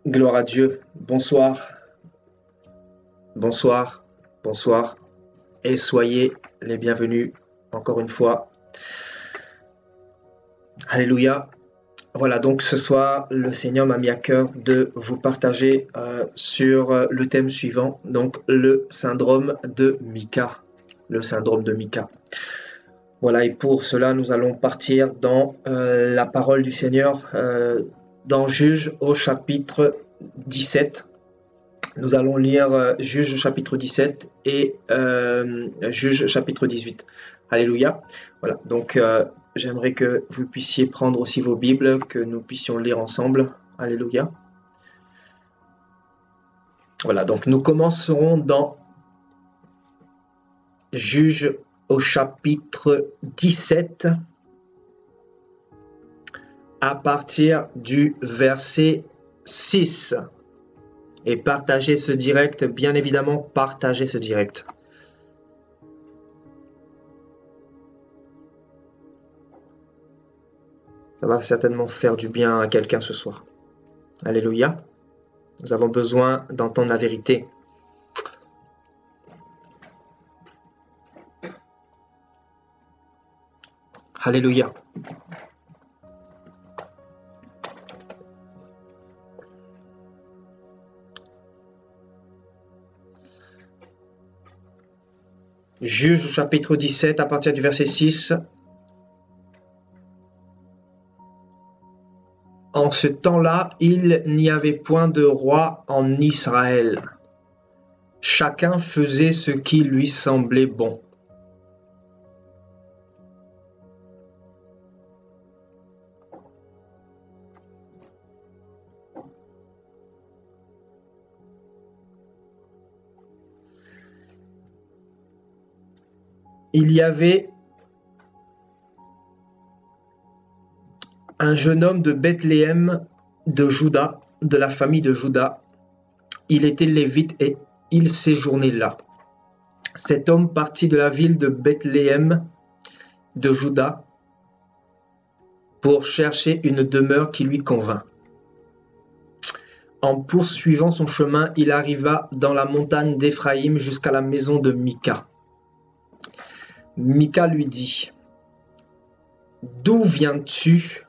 Gloire à Dieu. Bonsoir, bonsoir, bonsoir. Et soyez les bienvenus encore une fois. Alléluia. Voilà, donc ce soir, le Seigneur m'a mis à cœur de vous partager sur le thème suivant, donc le syndrome de Mika. Le syndrome de Mika. Voilà, et pour cela, nous allons partir dans la parole du Seigneur, dans Juge au chapitre 17. Nous allons lire Juge chapitre 17 et Juge chapitre 18. Alléluia. Voilà, donc j'aimerais que vous puissiez prendre aussi vos Bibles, que nous puissions lire ensemble. Alléluia. Voilà, donc nous commencerons dans Juge au chapitre 17 à partir du verset 6. Et partagez ce direct, bien évidemment, partagez ce direct. Ça va certainement faire du bien à quelqu'un ce soir. Alléluia. Nous avons besoin d'entendre la vérité. Alléluia. Juge chapitre 17 à partir du verset 6. En ce temps-là, il n'y avait point de roi en Israël. Chacun faisait ce qui lui semblait bon. Il y avait un jeune homme de Bethléem de Juda, de la famille de Juda. Il était lévite et il séjournait là. Cet homme partit de la ville de Bethléem de Juda pour chercher une demeure qui lui convint. En poursuivant son chemin, il arriva dans la montagne d'Éphraïm jusqu'à la maison de Mika. Mika lui dit : « D'où viens-tu ? »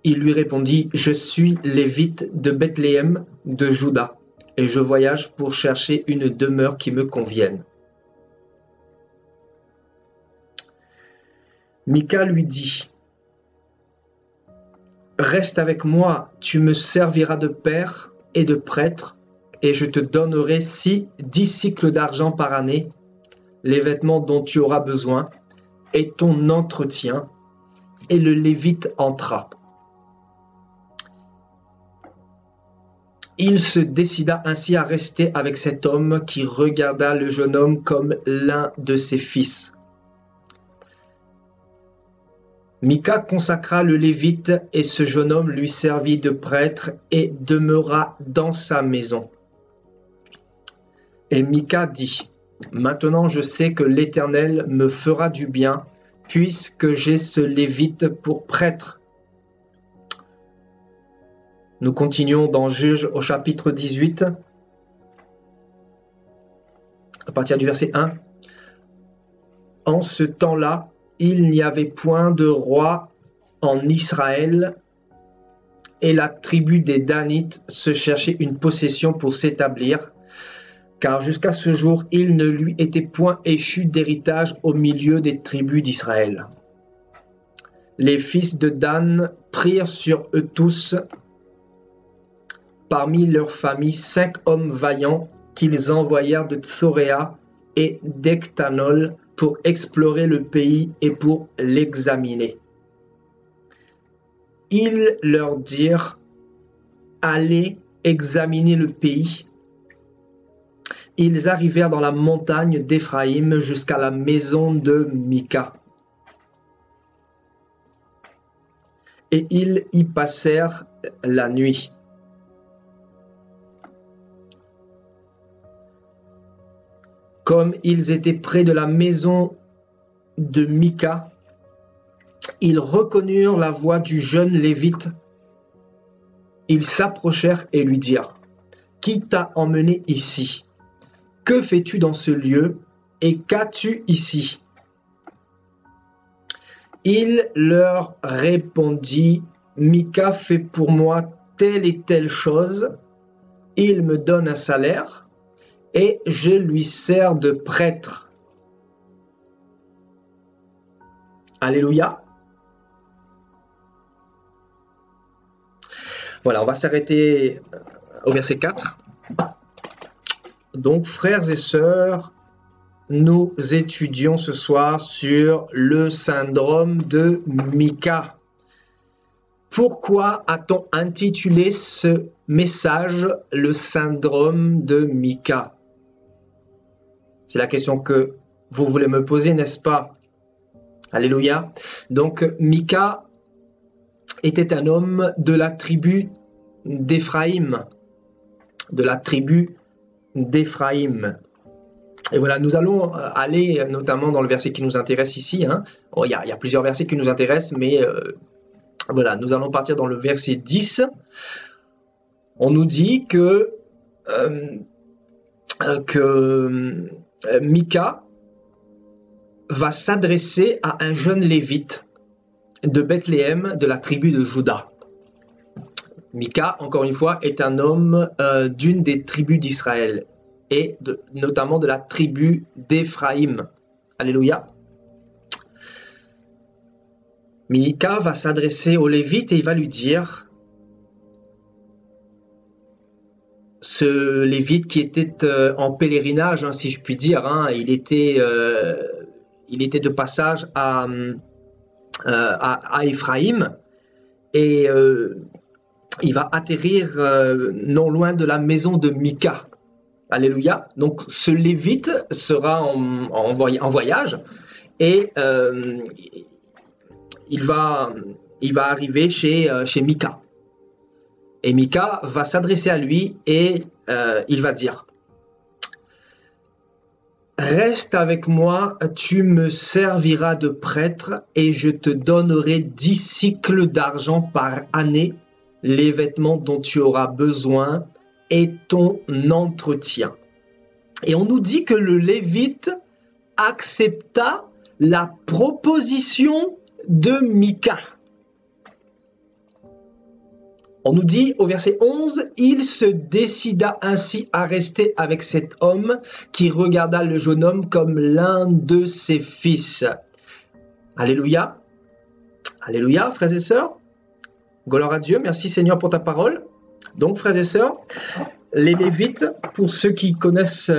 Il lui répondit : « Je suis lévite de Bethléem de Juda, et je voyage pour chercher une demeure qui me convienne. » Mika lui dit : « Reste avec moi, tu me serviras de père et de prêtre, et je te donnerai 10 cycles d'argent par année, les vêtements dont tu auras besoin, et ton entretien. » Et le Lévite entra. Il se décida ainsi à rester avec cet homme qui regarda le jeune homme comme l'un de ses fils. Mika consacra le Lévite et ce jeune homme lui servit de prêtre et demeura dans sa maison. Et Mika dit : « Maintenant je sais que l'Éternel me fera du bien, puisque j'ai ce Lévite pour prêtre. » Nous continuons dans Juge au chapitre 18, à partir du verset 1. En ce temps-là, il n'y avait point de roi en Israël, et la tribu des Danites se cherchait une possession pour s'établir, car jusqu'à ce jour, il ne lui était point échu d'héritage au milieu des tribus d'Israël. Les fils de Dan prirent sur eux tous, parmi leurs familles, 5 hommes vaillants qu'ils envoyèrent de Tsoréa et d'Ectanol pour explorer le pays et pour l'examiner. Ils leur dirent : « Allez examiner le pays. » Ils arrivèrent dans la montagne d'Éphraïm jusqu'à la maison de Mika. Et ils y passèrent la nuit. Comme ils étaient près de la maison de Mika, ils reconnurent la voix du jeune Lévite ils s'approchèrent et lui dirent, « Qui t'a emmené ici? Que fais-tu dans ce lieu et qu'as-tu ici? » Il leur répondit, « Mika fait pour moi telle et telle chose, il me donne un salaire et je lui sers de prêtre. » Alléluia. Voilà, on va s'arrêter au verset 4. Donc, frères et sœurs, nous étudions ce soir sur le syndrome de Mika. Pourquoi a-t-on intitulé ce message « Le syndrome de Mika » ? C'est la question que vous voulez me poser, n'est-ce pas? Alléluia. Donc, Mika était un homme de la tribu d'Éphraïm. De la tribu d'Éphraïm. Et voilà, nous allons aller notamment dans le verset qui nous intéresse ici. Hein. Bon, il y a plusieurs versets qui nous intéressent, mais voilà, nous allons partir dans le verset 10. On nous dit que Mika va s'adresser à un jeune lévite de Bethléem, de la tribu de Juda. Mika, encore une fois, est un homme d'une des tribus d'Israël et notamment de la tribu d'Éphraïm. Alléluia. Mika va s'adresser au lévite et il va lui dire, ce lévite qui était en pèlerinage, hein, si je puis dire, hein, il était de passage à Éphraïm et il va atterrir non loin de la maison de Mika. Alléluia. Donc ce lévite sera en voyage et il va arriver chez Mika. Et Mika va s'adresser à lui et il va dire, « Reste avec moi, tu me serviras de prêtre et je te donnerai 10 cycles d'argent par année, les vêtements dont tu auras besoin et ton entretien. » Et on nous dit que le Lévite accepta la proposition de Mika. On nous dit au verset 11, « Il se décida ainsi à rester avec cet homme qui regarda le jeune homme comme l'un de ses fils. » Alléluia. Alléluia, frères et sœurs. Gloire à Dieu. Merci Seigneur pour ta parole. Donc, frères et sœurs, les Lévites, pour ceux qui connaissent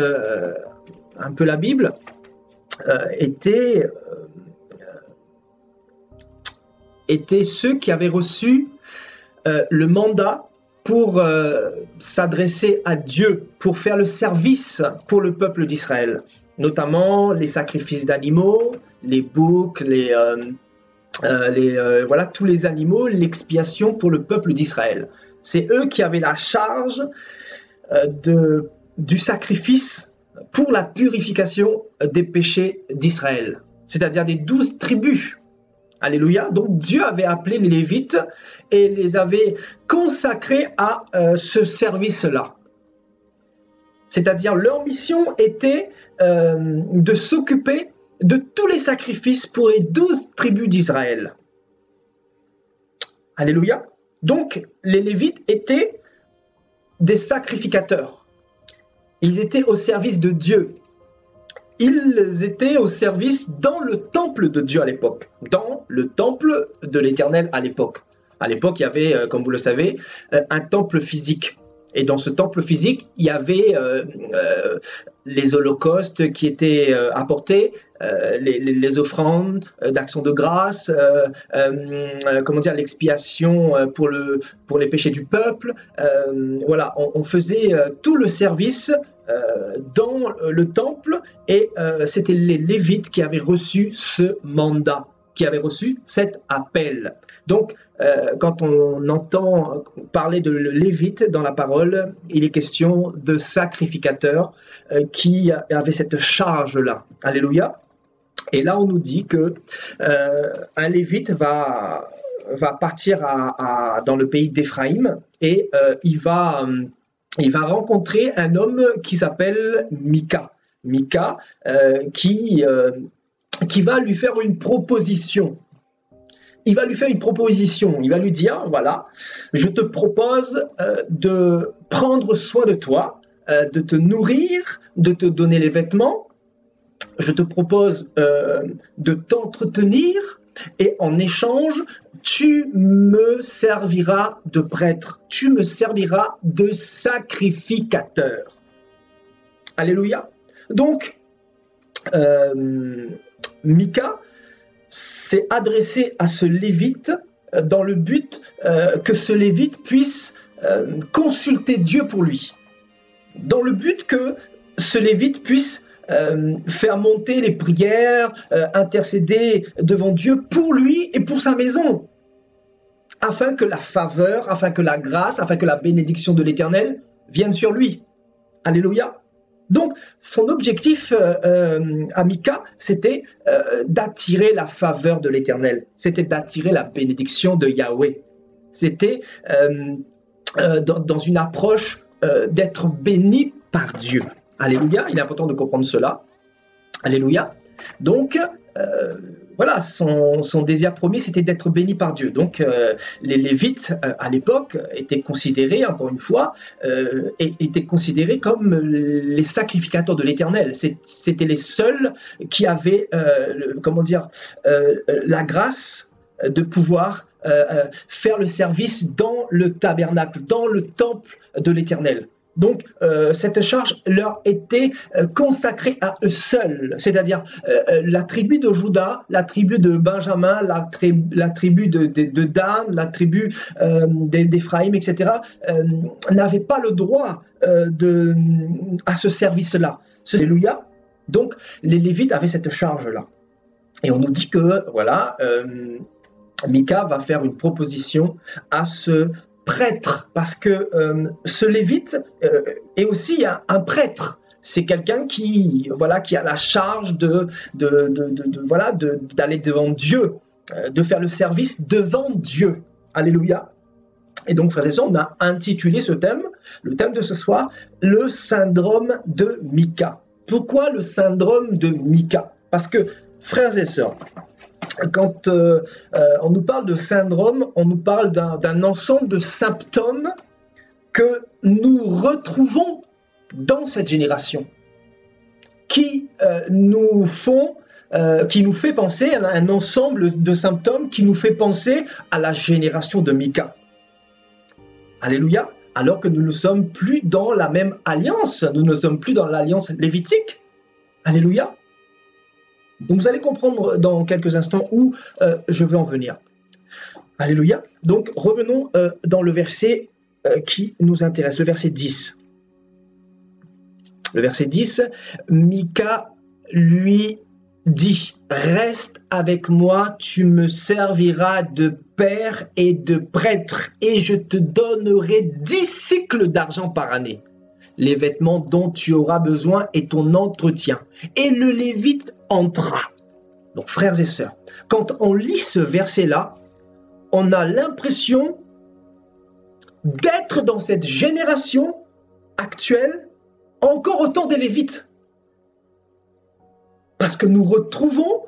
un peu la Bible, étaient ceux qui avaient reçu le mandat pour s'adresser à Dieu, pour faire le service pour le peuple d'Israël, notamment les sacrifices d'animaux, les boucs, voilà, tous les animaux, l'expiation pour le peuple d'Israël. C'est eux qui avaient la charge du sacrifice pour la purification des péchés d'Israël, c'est-à-dire des 12 tribus. Alléluia. Donc Dieu avait appelé les Lévites et les avait consacrés à ce service-là. C'est-à-dire leur mission était de s'occuper de tous les sacrifices pour les 12 tribus d'Israël. Alléluia. Donc les Lévites étaient des sacrificateurs. Ils étaient au service de Dieu. Ils étaient au service dans le temple de Dieu à l'époque, dans le temple de l'Éternel à l'époque. À l'époque, il y avait, comme vous le savez, un temple physique. Et dans ce temple physique, il y avait les holocaustes qui étaient apportés, les offrandes d'action de grâce, l'expiation pour les péchés du peuple. Voilà, on faisait tout le service dans le temple et c'était les Lévites qui avaient reçu ce mandat, qui avaient reçu cet appel. Donc, quand on entend parler de Lévite dans la parole, il est question de sacrificateurs qui avaient cette charge-là. Alléluia. Et là, on nous dit que un Lévite va va partir dans le pays d'Éphraïm et il va rencontrer un homme qui s'appelle Mika. Mika qui va lui faire une proposition. Il va lui faire une proposition. Il va lui dire, voilà, je te propose de prendre soin de toi, de te nourrir, de te donner les vêtements. Je te propose de t'entretenir et en échange, tu me serviras de prêtre, tu me serviras de sacrificateur. Alléluia. Donc, Mika s'est adressé à ce lévite dans le but que ce lévite puisse consulter Dieu pour lui. Dans le but que ce lévite puisse faire monter les prières, intercéder devant Dieu pour lui et pour sa maison, afin que la faveur, afin que la grâce, afin que la bénédiction de l'Éternel vienne sur lui. Alléluia. Donc, son objectif à Mika, c'était d'attirer la faveur de l'Éternel, c'était d'attirer la bénédiction de Yahweh. C'était dans une approche d'être béni par Dieu. Alléluia, il est important de comprendre cela. Alléluia. Donc, voilà, son désir premier, c'était d'être béni par Dieu. Donc, les Lévites, à l'époque, étaient considérés, encore une fois, étaient considérés comme les sacrificateurs de l'Éternel. C'était les seuls qui avaient, la grâce de pouvoir faire le service dans le tabernacle, dans le temple de l'Éternel. Donc, cette charge leur était consacrée à eux seuls, c'est-à-dire la tribu de Juda, la tribu de Benjamin, la tribu de Dan, la tribu d'Éphraïm, etc., n'avaient pas le droit à ce service-là. Alléluia. Donc, les Lévites avaient cette charge-là. Et on nous dit que, voilà, Mika va faire une proposition à ce prêtre, parce que ce lévite est aussi un prêtre. C'est quelqu'un qui a la charge d'aller devant Dieu, de faire le service devant Dieu. Alléluia. Et donc, frères et sœurs, on a intitulé ce thème, le thème de ce soir, le syndrome de Mika. Pourquoi le syndrome de Mika? Parce que, frères et sœurs, quand on nous parle de syndrome, on nous parle d'un ensemble de symptômes que nous retrouvons dans cette génération, qui nous fait penser à un ensemble de symptômes qui nous fait penser à la génération de Mika. Alléluia. Alors que nous ne sommes plus dans la même alliance, nous ne sommes plus dans l'alliance lévitique. Alléluia. Donc vous allez comprendre dans quelques instants où je veux en venir. Alléluia. Donc revenons dans le verset qui nous intéresse, le verset 10. Le verset 10, Mika lui dit, « Reste avec moi, tu me serviras de père et de prêtre, et je te donnerai 10 cycles d'argent par année. Les vêtements dont tu auras besoin et ton entretien. » Et le Lévite entra. Donc, frères et sœurs, quand on lit ce verset-là, on a l'impression d'être dans cette génération actuelle encore au temps des Lévites. Parce que nous retrouvons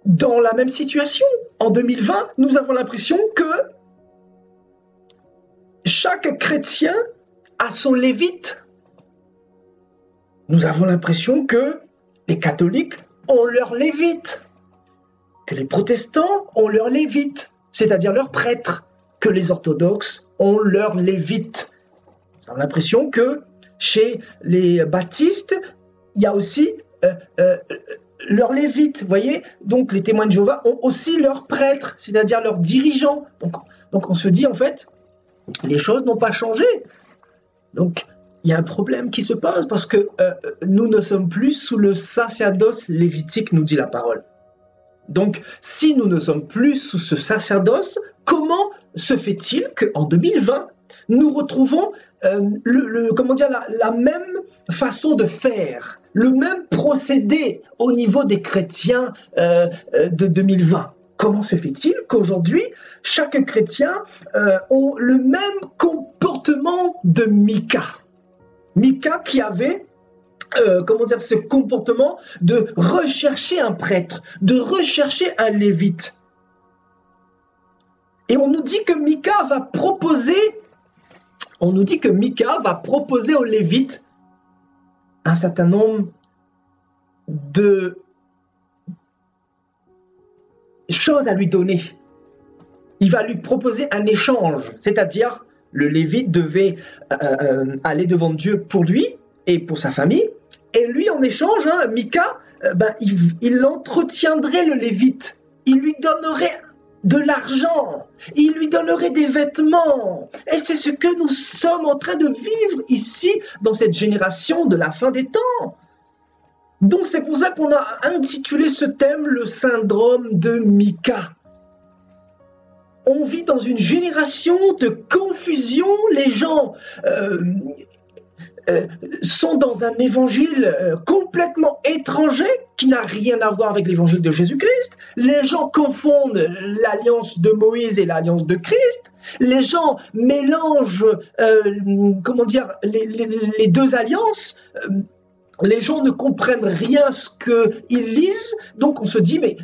dans la même situation. En 2020, nous avons l'impression que chaque chrétien a son lévite. Nous avons l'impression que les catholiques ont leur lévite, que les protestants ont leur lévite, c'est-à-dire leur prêtre, que les orthodoxes ont leur lévite. Nous avons l'impression que chez les baptistes, il y a aussi leurs lévites, vous voyez. Donc les témoins de Jéhovah ont aussi leurs prêtres, c'est-à-dire leurs dirigeants. Donc on se dit en fait, les choses n'ont pas changé. Donc il y a un problème qui se pose parce que nous ne sommes plus sous le sacerdoce lévitique, nous dit la parole. Donc si nous ne sommes plus sous ce sacerdoce, comment se fait-il qu'en 2020, nous retrouvons comment dire, la même façon de faire, le même procédé au niveau des chrétiens de 2020. Comment se fait-il qu'aujourd'hui, chaque chrétien a le même comportement de Mika? Mika qui avait comment dire, ce comportement de rechercher un prêtre, de rechercher un lévite. Et on nous dit que Mika va proposer aux lévites un certain nombre de choses à lui donner. Il va lui proposer un échange, c'est-à-dire le lévite devait aller devant Dieu pour lui et pour sa famille, et lui en échange, Mika, il entretiendrait le lévite, il lui donnerait de l'argent, il lui donnerait des vêtements. Et c'est ce que nous sommes en train de vivre ici, dans cette génération de la fin des temps. Donc c'est pour ça qu'on a intitulé ce thème le syndrome de Mika. On vit dans une génération de confusion, les gens sont dans un évangile complètement étranger qui n'a rien à voir avec l'évangile de Jésus-Christ. Les gens confondent l'alliance de Moïse et l'alliance de Christ. Les gens mélangent comment dire, les deux alliances. Les gens ne comprennent rien ce qu'ils lisent. Donc on se dit, mais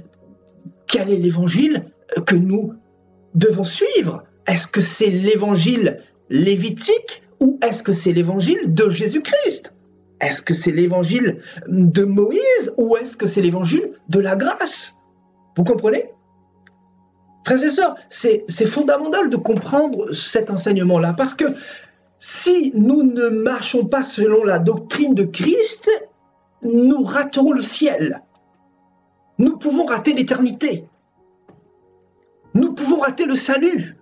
quel est l'évangile que nous devons suivre? Est-ce que c'est l'évangile lévitique ou est-ce que c'est l'évangile de Jésus-Christ? Est-ce que c'est l'évangile de Moïse ou est-ce que c'est l'évangile de la grâce? Vous comprenez? Frères et sœurs, c'est fondamental de comprendre cet enseignement-là, parce que si nous ne marchons pas selon la doctrine de Christ, nous raterons le ciel. Nous pouvons rater l'éternité. Nous pouvons rater le salut.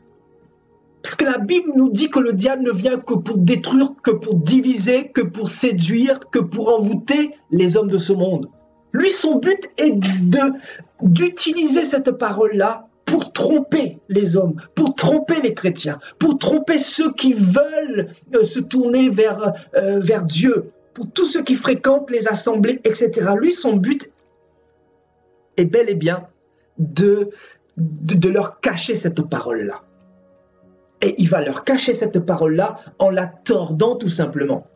Parce que la Bible nous dit que le diable ne vient que pour détruire, que pour diviser, que pour séduire, que pour envoûter les hommes de ce monde. Lui, son but est d'utiliser cette parole-là pour tromper les hommes, pour tromper les chrétiens, pour tromper ceux qui veulent se tourner vers Dieu, pour tous ceux qui fréquentent les assemblées, etc. Lui, son but est bel et bien de leur cacher cette parole-là. Et il va leur cacher cette parole-là en la tordant tout simplement.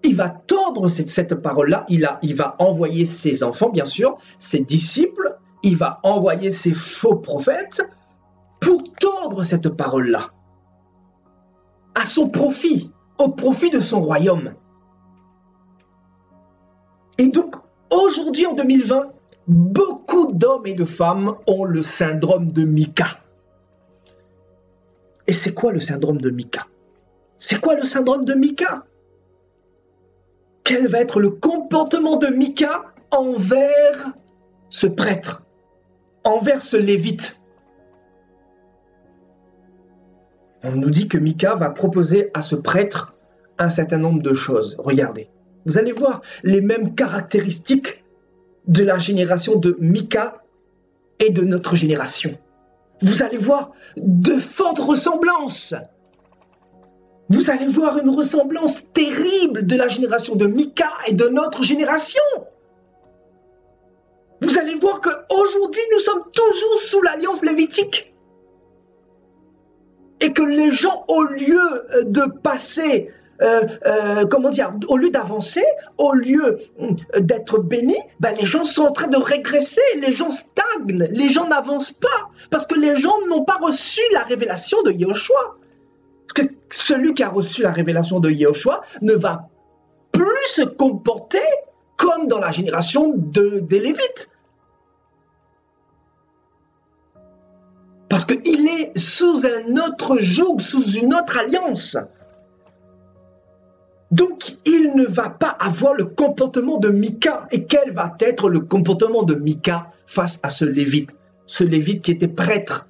Il va tordre cette parole-là, il va envoyer ses enfants, bien sûr, ses disciples, il va envoyer ses faux prophètes pour tordre cette parole-là à son profit, au profit de son royaume. Et donc, aujourd'hui en 2020, beaucoup d'hommes et de femmes ont le syndrome de Mika. Et c'est quoi le syndrome de Mika? C'est quoi le syndrome de Mika? Quel va être le comportement de Mika envers ce prêtre, envers ce lévite? On nous dit que Mika va proposer à ce prêtre un certain nombre de choses. Regardez, vous allez voir les mêmes caractéristiques de la génération de Mika et de notre génération. Vous allez voir de fortes ressemblances. Vous allez voir une ressemblance terrible de la génération de Mika et de notre génération. Vous allez voir qu'aujourd'hui, nous sommes toujours sous l'alliance lévitique. Et que les gens, au lieu de passer, comment dire, au lieu d'avancer, au lieu d'être bénis, les gens sont en train de régresser, les gens stagnent, les gens n'avancent pas, parce que les gens n'ont pas reçu la révélation de Yahushua. Parce que celui qui a reçu la révélation de Yahushua ne va plus se comporter comme dans la génération des Lévites. Parce qu'il est sous un autre joug, sous une autre alliance. Donc, il ne va pas avoir le comportement de Mika. Et quel va être le comportement de Mika face à ce lévite? Ce lévite qui était prêtre,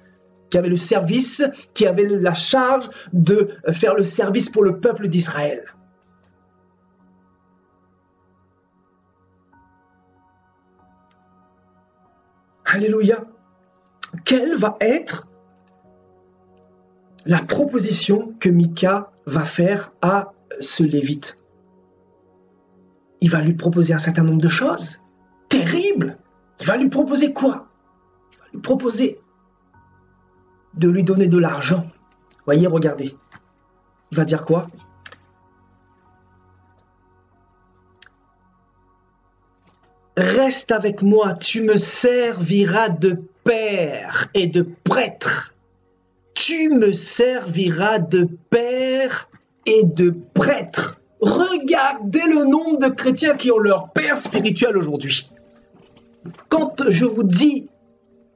qui avait le service, qui avait la charge de faire le service pour le peuple d'Israël. Alléluia. Quel va être la proposition que Mika va faire à ce Lévite. Il va lui proposer un certain nombre de choses terribles. Il va lui proposer quoi? Il va lui proposer de lui donner de l'argent. Voyez, regardez. Il va dire quoi? Reste avec moi, tu me serviras de père et de prêtre. Tu me serviras de père et de prêtre. Regardez le nombre de chrétiens qui ont leur père spirituel aujourd'hui. Quand je vous dis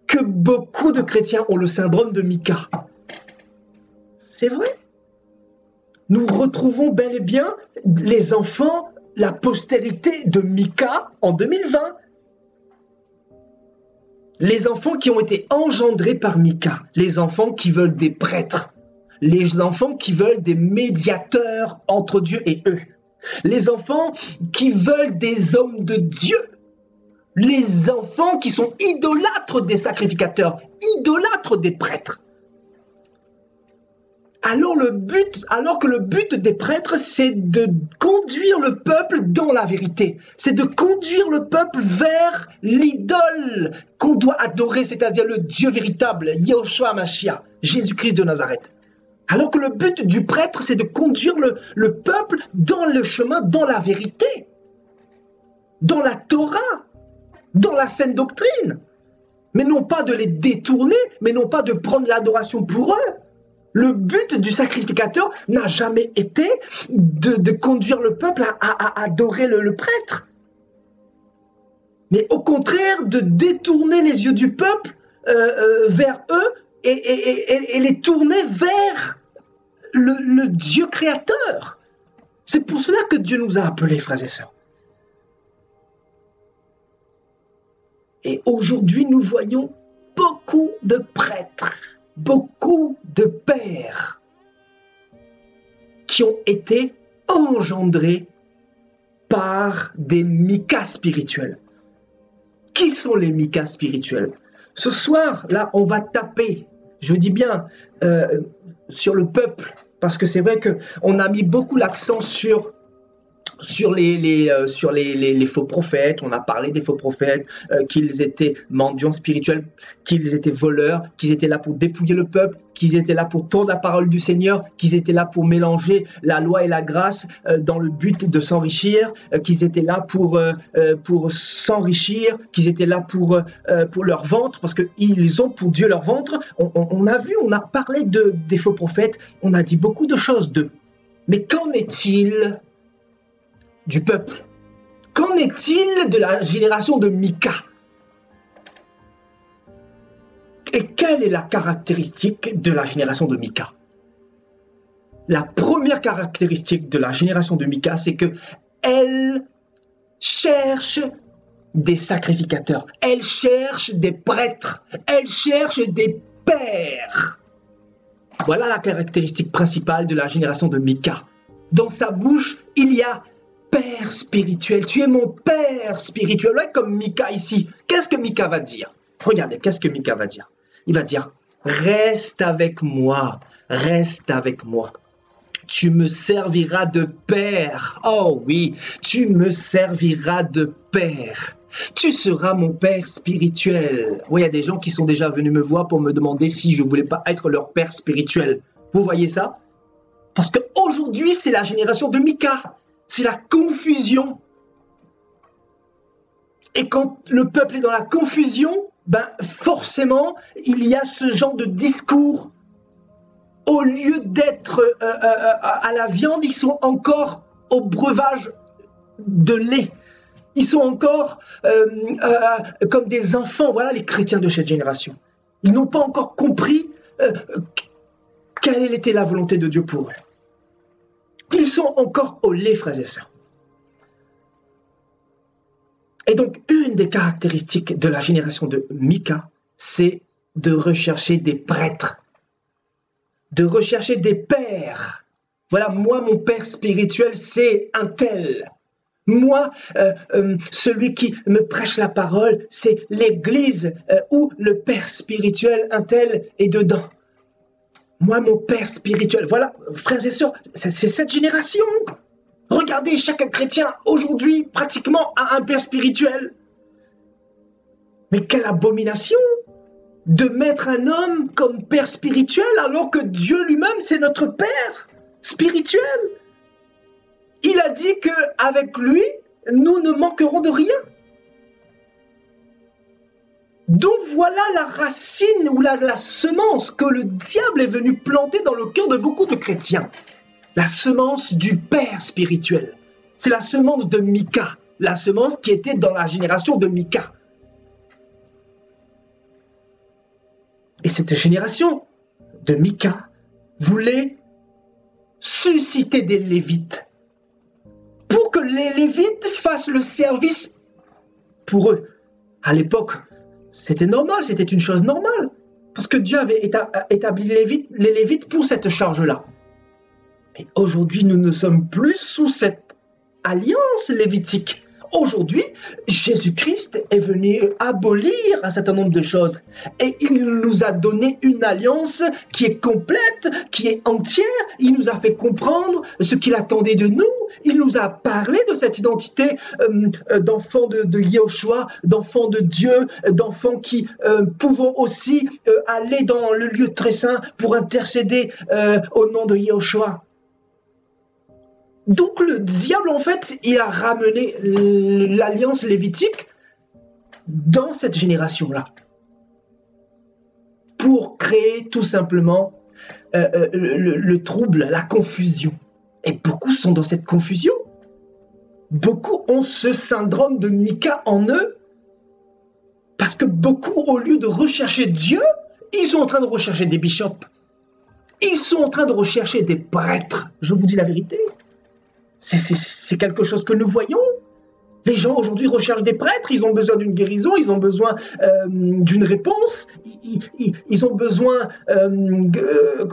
que beaucoup de chrétiens ont le syndrome de Mika, c'est vrai. Nous retrouvons bel et bien les enfants, la postérité de Mika en 2020. Les enfants qui ont été engendrés par Mika, les enfants qui veulent des prêtres, les enfants qui veulent des médiateurs entre Dieu et eux, les enfants qui veulent des hommes de Dieu, les enfants qui sont idolâtres des sacrificateurs, idolâtres des prêtres. Alors que le but des prêtres, c'est de conduire le peuple dans la vérité. C'est de conduire le peuple vers l'idole qu'on doit adorer, c'est-à-dire le Dieu véritable, Yahushua Mashiach, Jésus-Christ de Nazareth. Alors que le but du prêtre, c'est de conduire le peuple dans le chemin, dans la vérité, dans la Torah, dans la saine doctrine. Mais non pas de les détourner, mais non pas de prendre l'adoration pour eux. Le but du sacrificateur n'a jamais été de conduire le peuple à adorer le prêtre. Mais au contraire, de détourner les yeux du peuple vers eux et les tourner vers le Dieu créateur. C'est pour cela que Dieu nous a appelés, frères et sœurs. Et aujourd'hui, nous voyons beaucoup de prêtres, beaucoup de pères qui ont été engendrés par des Mika spirituels. Qui sont les Mika spirituels? Ce soir, là, on va taper, je dis bien, sur le peuple, parce que c'est vrai qu'on a mis beaucoup l'accent sur les faux prophètes. On a parlé des faux prophètes, qu'ils étaient mendiants spirituels, qu'ils étaient voleurs, qu'ils étaient là pour dépouiller le peuple, qu'ils étaient là pour tordre la parole du Seigneur, qu'ils étaient là pour mélanger la loi et la grâce dans le but de s'enrichir, qu'ils étaient là pour s'enrichir, qu'ils étaient là pour leur ventre, parce qu'ils ont pour Dieu leur ventre. On a vu, on a parlé des faux prophètes, on a dit beaucoup de choses d'eux. Mais qu'en est-il du peuple? Qu'en est-il de la génération de Mika? Et quelle est la caractéristique de la génération de Mika? La première caractéristique de la génération de Mika, c'est qu'elle cherche des sacrificateurs, elle cherche des prêtres, elle cherche des pères. Voilà la caractéristique principale de la génération de Mika. Dans sa bouche, il y a père spirituel, tu es mon père spirituel. Ouais, comme Mika ici. Qu'est-ce que Mika va dire? Regardez, qu'est-ce que Mika va dire? Il va dire, reste avec moi, reste avec moi. Tu me serviras de père. Oh oui, tu me serviras de père. Tu seras mon père spirituel. Oui, il y a des gens qui sont déjà venus me voir pour me demander si je ne voulais pas être leur père spirituel. Vous voyez ça? Parce qu'aujourd'hui, c'est la génération de Mika. C'est la confusion. Et quand le peuple est dans la confusion, ben forcément, il y a ce genre de discours. Au lieu d'être à la viande, ils sont encore au breuvage de lait. Ils sont encore comme des enfants. Voilà les chrétiens de cette génération. Ils n'ont pas encore compris quelle était la volonté de Dieu pour eux. Ils sont encore au lait, frères et sœurs. Et donc, une des caractéristiques de la génération de Mika, c'est de rechercher des prêtres, de rechercher des pères. Voilà, moi, mon père spirituel, c'est un tel. Moi, celui qui me prêche la parole, c'est l'église où le père spirituel, un tel, est dedans. moi, mon père spirituel. Voilà, frères et sœurs, c'est cette génération. Regardez, chaque chrétien aujourd'hui pratiquement a un père spirituel. Mais quelle abomination de mettre un homme comme père spirituel alors que Dieu lui-même, c'est notre père spirituel. Il a dit qu'avec lui, nous ne manquerons de rien. Donc voilà la racine ou la semence que le diable est venu planter dans le cœur de beaucoup de chrétiens. La semence du père spirituel. C'est la semence de Mika, la semence qui était dans la génération de Mika. Et cette génération de Mika voulait susciter des Lévites pour que les Lévites fassent le service pour eux. À l'époque, c'était normal, c'était une chose normale, parce que Dieu avait établi les Lévites pour cette charge-là. Mais aujourd'hui, nous ne sommes plus sous cette alliance lévitique. Aujourd'hui, Jésus-Christ est venu abolir un certain nombre de choses et il nous a donné une alliance qui est complète, qui est entière. Il nous a fait comprendre ce qu'il attendait de nous. Il nous a parlé de cette identité d'enfants de Yahushua, d'enfants de Dieu, d'enfants qui pouvons aussi aller dans le lieu très saint pour intercéder au nom de Yahushua. Donc le diable, en fait, il a ramené l'alliance lévitique dans cette génération-là pour créer tout simplement le trouble, la confusion. Et beaucoup sont dans cette confusion. Beaucoup ont ce syndrome de Mika en eux parce que beaucoup, au lieu de rechercher Dieu, ils sont en train de rechercher des bishops. Ils sont en train de rechercher des prêtres. Je vous dis la vérité. C'est quelque chose que nous voyons. Les gens aujourd'hui recherchent des prêtres, ils ont besoin d'une guérison, ils ont besoin d'une réponse, ils ont besoin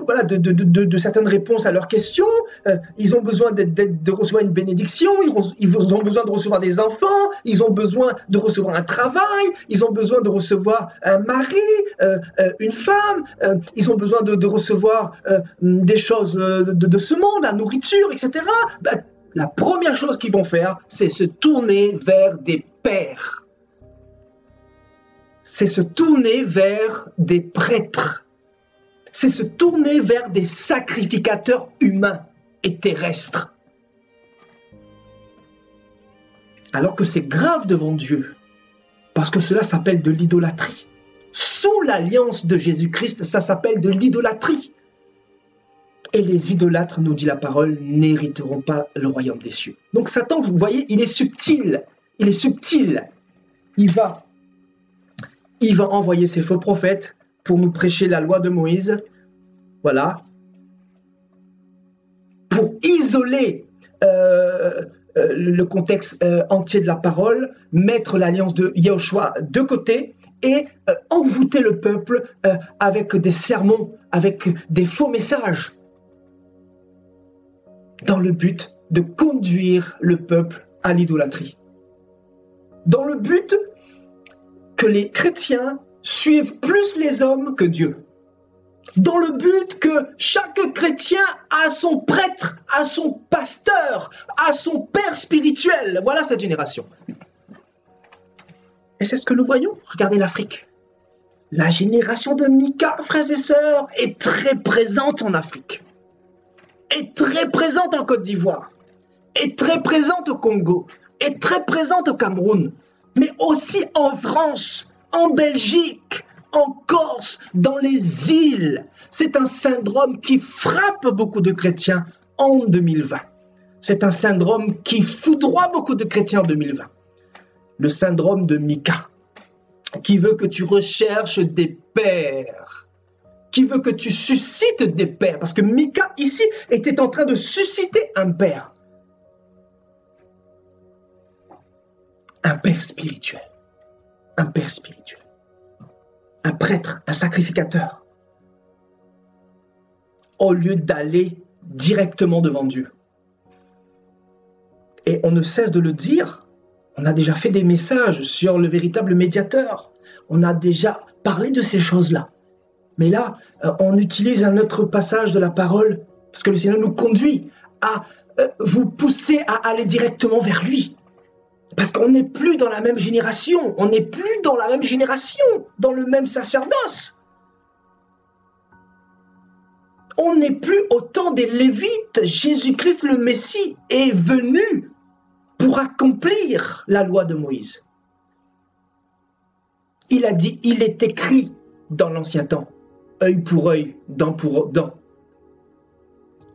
voilà, de certaines réponses à leurs questions, ils ont besoin de recevoir une bénédiction, ils ont besoin de recevoir des enfants, ils ont besoin de recevoir un travail, ils ont besoin de recevoir un mari, une femme, ils ont besoin de recevoir des choses de ce monde, la nourriture, etc. La première chose qu'ils vont faire, c'est se tourner vers des pères. C'est se tourner vers des prêtres. C'est se tourner vers des sacrificateurs humains et terrestres. Alors que c'est grave devant Dieu, parce que cela s'appelle de l'idolâtrie. Sous l'alliance de Jésus-Christ, ça s'appelle de l'idolâtrie. Et les idolâtres, nous dit la parole, n'hériteront pas le royaume des cieux. Donc Satan, vous voyez, il est subtil. Il est subtil. Il va envoyer ses faux prophètes pour nous prêcher la loi de Moïse. Voilà. Pour isoler le contexte entier de la parole, mettre l'alliance de Yahushua de côté et envoûter le peuple avec des sermons, avec des faux messages, dans le but de conduire le peuple à l'idolâtrie. Dans le but que les chrétiens suivent plus les hommes que Dieu. Dans le but que chaque chrétien a son prêtre, a son pasteur, a son père spirituel. Voilà cette génération. Et c'est ce que nous voyons. Regardez l'Afrique. La génération de Mika, frères et sœurs, est très présente en Afrique. Est très présente en Côte d'Ivoire, est très présente au Congo, est très présente au Cameroun, mais aussi en France, en Belgique, en Corse, dans les îles. C'est un syndrome qui frappe beaucoup de chrétiens en 2020. C'est un syndrome qui foudroie beaucoup de chrétiens en 2020. Le syndrome de Mika, qui veut que tu recherches des pères, qui veut que tu suscites des pères. Parce que Mika, ici, était en train de susciter un père. Un père spirituel. Un père spirituel. Un prêtre, un sacrificateur. Au lieu d'aller directement devant Dieu. Et on ne cesse de le dire. On a déjà fait des messages sur le véritable médiateur. On a déjà parlé de ces choses-là. Mais là, on utilise un autre passage de la parole, parce que le Seigneur nous conduit à vous pousser à aller directement vers lui. Parce qu'on n'est plus dans la même génération, on n'est plus dans la même génération, dans le même sacerdoce. On n'est plus au temps des Lévites. Jésus-Christ le Messie est venu pour accomplir la loi de Moïse. Il a dit, il est écrit dans l'ancien temps, œil pour œil, dent pour dent,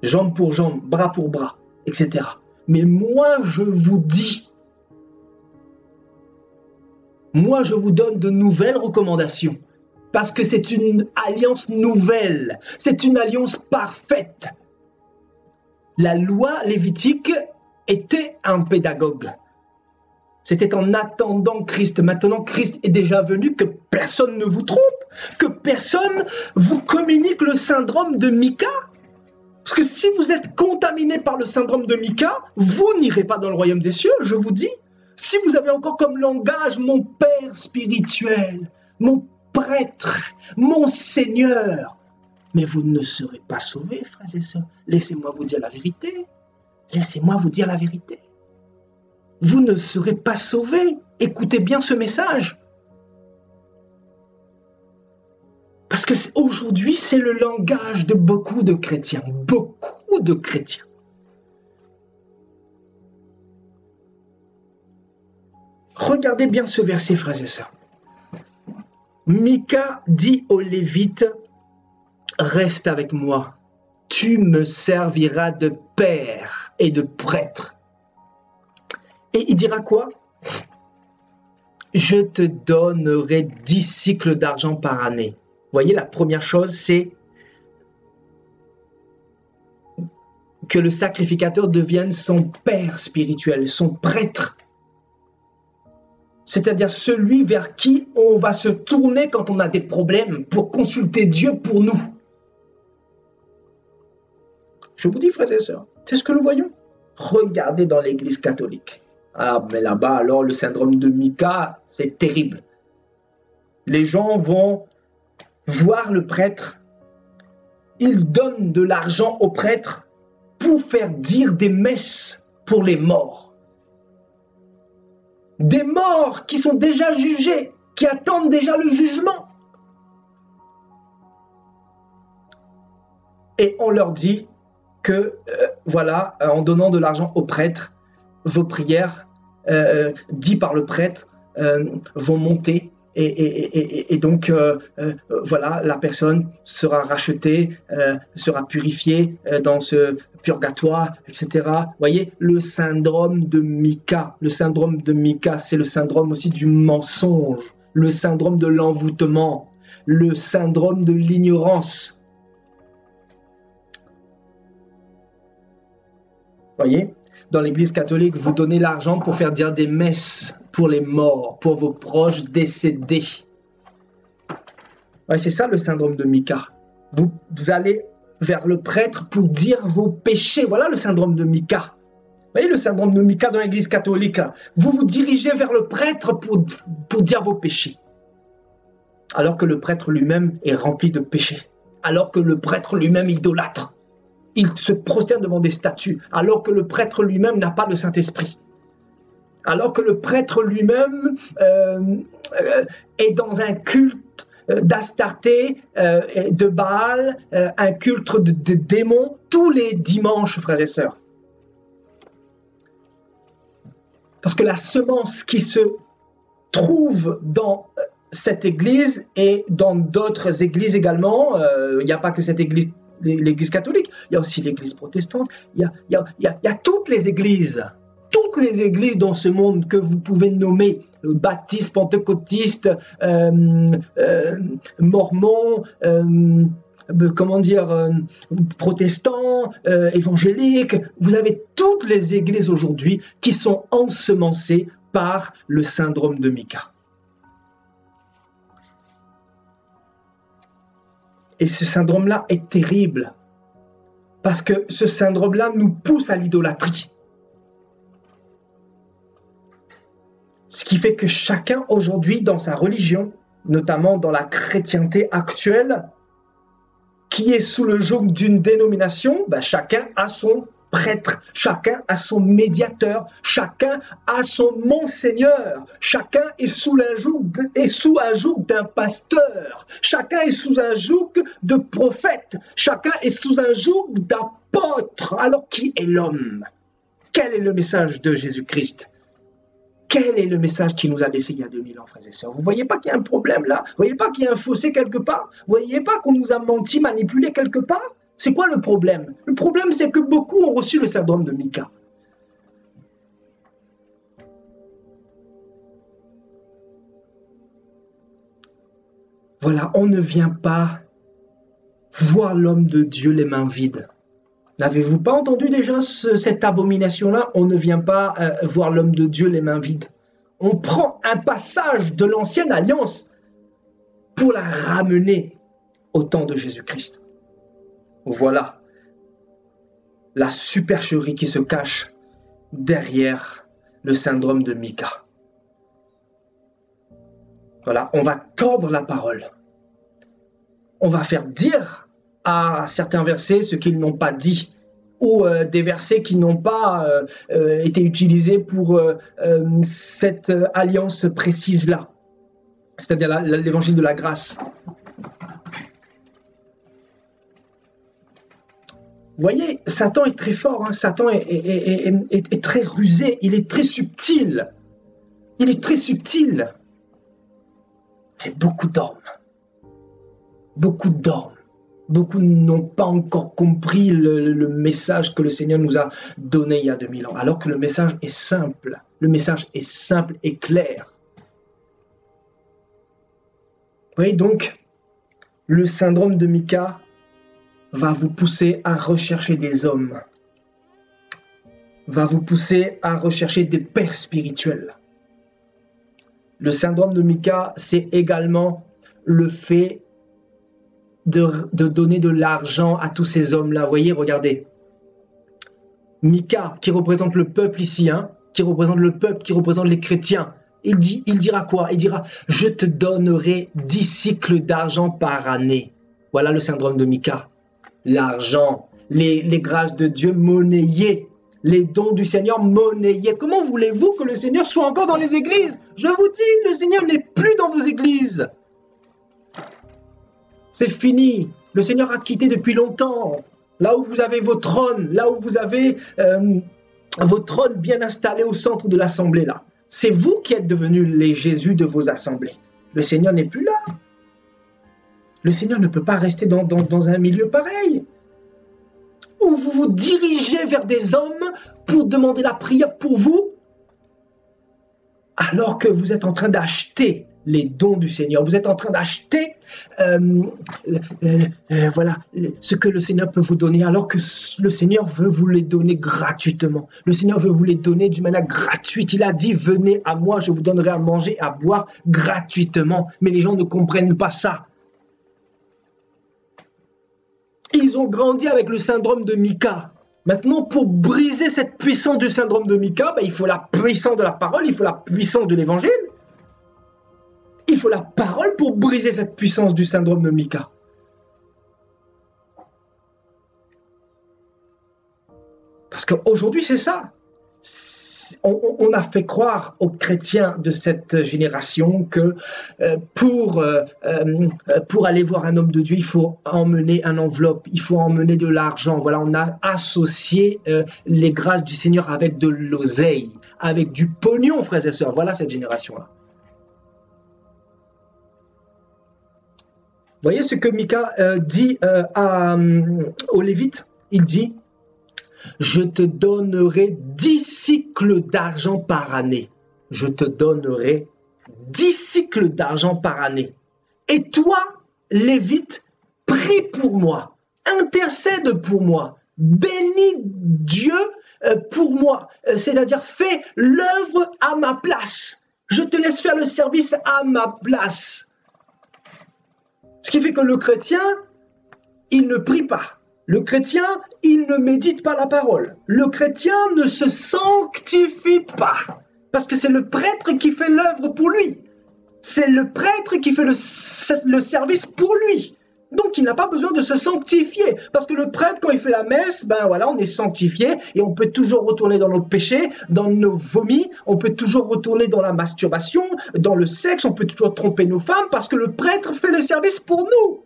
jambe pour jambe, bras pour bras, etc. Mais moi je vous dis, moi je vous donne de nouvelles recommandations, parce que c'est une alliance nouvelle, c'est une alliance parfaite. La loi lévitique était un pédagogue. C'était en attendant Christ. Maintenant, Christ est déjà venu, que personne ne vous trompe, que personne vous communique le syndrome de Mika. Parce que si vous êtes contaminé par le syndrome de Mika, vous n'irez pas dans le royaume des cieux, je vous dis. Si vous avez encore comme langage mon Père spirituel, mon prêtre, mon Seigneur, mais vous ne serez pas sauvés, frères et sœurs. Laissez-moi vous dire la vérité. Laissez-moi vous dire la vérité. Vous ne serez pas sauvés. Écoutez bien ce message. Parce que aujourd'hui, c'est le langage de beaucoup de chrétiens. Beaucoup de chrétiens. Regardez bien ce verset, frères et sœurs. Mika dit aux Lévites, « Reste avec moi, tu me serviras de père et de prêtre. » Et il dira quoi? « Je te donnerai 10 cycles d'argent par année. » Vous voyez, la première chose, c'est que le sacrificateur devienne son père spirituel, son prêtre. C'est-à-dire celui vers qui on va se tourner quand on a des problèmes pour consulter Dieu pour nous. Je vous dis, frères et sœurs, c'est ce que nous voyons. Regardez dans l'Église catholique. Ah, mais là-bas, alors, le syndrome de Mika, c'est terrible. Les gens vont voir le prêtre, ils donnent de l'argent au prêtre pour faire dire des messes pour les morts. Des morts qui sont déjà jugés, qui attendent déjà le jugement. Et on leur dit que, voilà, en donnant de l'argent au prêtre, vos prières, dites par le prêtre, vont monter. Et donc, voilà, la personne sera rachetée, sera purifiée dans ce purgatoire, etc. Vous voyez, le syndrome de Mika. Le syndrome de Mika, c'est le syndrome aussi du mensonge, le syndrome de l'envoûtement, le syndrome de l'ignorance. Vous voyez, dans l'Église catholique, vous donnez l'argent pour faire dire des messes pour les morts, pour vos proches décédés. Ouais, c'est ça le syndrome de Mika. Vous allez vers le prêtre pour dire vos péchés. Voilà le syndrome de Mika. Vous voyez le syndrome de Mika dans l'Église catholique. Vous vous dirigez vers le prêtre pour dire vos péchés. Alors que le prêtre lui-même est rempli de péchés. Alors que le prêtre lui-même idolâtre. Il se prosterne devant des statues. Alors que le prêtre lui-même n'a pas le Saint-Esprit. Alors que le prêtre lui-même est dans un culte d'Astarté, de Baal, un culte de démons, tous les dimanches, frères et sœurs. Parce que la semence qui se trouve dans cette église et dans d'autres églises également, il n'y a pas que cette église, l'église catholique, il y a aussi l'église protestante, il y a toutes les églises. Toutes les églises dans ce monde que vous pouvez nommer, baptistes, pentecôtistes, mormons, protestants, évangéliques, vous avez toutes les églises aujourd'hui qui sont ensemencées par le syndrome de Mika. Et ce syndrome-là est terrible, parce que ce syndrome-là nous pousse à l'idolâtrie. Ce qui fait que chacun aujourd'hui dans sa religion, notamment dans la chrétienté actuelle, qui est sous le joug d'une dénomination, ben, chacun a son prêtre, chacun a son médiateur, chacun a son monseigneur, chacun est sous un joug d'un pasteur, chacun est sous un joug de prophète, chacun est sous un joug d'apôtre. Alors qui est l'homme? Quel est le message de Jésus-Christ? Quel est le message qu'il nous a laissé il y a 2000 ans, frères et sœurs? Vous ne voyez pas qu'il y a un problème là? Vous ne voyez pas qu'il y a un fossé quelque part? Vous ne voyez pas qu'on nous a menti, manipulé quelque part? C'est quoi le problème? Le problème, c'est que beaucoup ont reçu le syndrome de Mika. Voilà, on ne vient pas voir l'homme de Dieu les mains vides. N'avez-vous pas entendu déjà cette abomination-là? On ne vient pas voir l'homme de Dieu les mains vides. On prend un passage de l'ancienne alliance pour la ramener au temps de Jésus-Christ. Voilà la supercherie qui se cache derrière le syndrome de Mika. Voilà, on va tordre la parole. On va faire dire à certains versets ce qu'ils n'ont pas dit, ou des versets qui n'ont pas été utilisés pour cette alliance précise-là, c'est-à-dire l'évangile de la grâce. Vous voyez, Satan est très fort, hein. Satan est très rusé, il est très subtil. Il est très subtil. Et beaucoup dorment. Beaucoup dorment. Beaucoup n'ont pas encore compris le message que le Seigneur nous a donné il y a 2000 ans, alors que le message est simple. Le message est simple et clair. Vous voyez donc, le syndrome de Mika va vous pousser à rechercher des hommes, va vous pousser à rechercher des pères spirituels. Le syndrome de Mika, c'est également le fait de donner de l'argent à tous ces hommes-là. Vous voyez, regardez. Mika, qui représente le peuple ici, hein, qui représente le peuple, qui représente les chrétiens, il dira quoi? Il dira, je te donnerai 10 cycles d'argent par année. Voilà le syndrome de Mika. L'argent, les grâces de Dieu monnayées, les dons du Seigneur monnayés. Comment voulez-vous que le Seigneur soit encore dans les églises? Je vous dis, le Seigneur n'est plus dans vos églises. C'est fini. Le Seigneur a quitté depuis longtemps. Là où vous avez vos trônes, là où vous avez vos trônes bien installés au centre de l'assemblée, là. C'est vous qui êtes devenus les Jésus de vos assemblées. Le Seigneur n'est plus là. Le Seigneur ne peut pas rester dans un milieu pareil, où vous vous dirigez vers des hommes pour demander la prière pour vous, alors que vous êtes en train d'acheter les dons du Seigneur. Vous êtes en train d'acheter voilà, ce que le Seigneur peut vous donner, alors que le Seigneur veut vous les donner gratuitement. Le Seigneur veut vous les donner d'une manière gratuite. Il a dit, venez à moi, je vous donnerai à manger, à boire gratuitement. Mais les gens ne comprennent pas ça. Ils ont grandi avec le syndrome de Mika. Maintenant, pour briser cette puissance du syndrome de Mika, il faut la puissance de la parole, il faut la puissance de l'évangile. Il faut la parole pour briser cette puissance du syndrome de Mika. Parce qu'aujourd'hui, c'est ça. On a fait croire aux chrétiens de cette génération que pour aller voir un homme de Dieu, il faut emmener une enveloppe, il faut emmener de l'argent. Voilà, on a associé les grâces du Seigneur avec de l'oseille, avec du pognon, frères et sœurs. Voilà cette génération-là. Vous voyez ce que Mika dit aux Lévites? Il dit, je te donnerai 10 cycles d'argent par année. Je te donnerai 10 cycles d'argent par année. Et toi, Lévite, prie pour moi, intercède pour moi, bénis Dieu pour moi. C'est-à-dire, fais l'œuvre à ma place. Je te laisse faire le service à ma place. Ce qui fait que le chrétien, il ne prie pas. Le chrétien, il ne médite pas la parole. Le chrétien ne se sanctifie pas. Parce que c'est le prêtre qui fait l'œuvre pour lui. C'est le prêtre qui fait le service pour lui. Donc, il n'a pas besoin de se sanctifier. Parce que le prêtre, quand il fait la messe, ben voilà, on est sanctifié et on peut toujours retourner dans nos péchés, dans nos vomis, on peut toujours retourner dans la masturbation, dans le sexe, on peut toujours tromper nos femmes parce que le prêtre fait le service pour nous.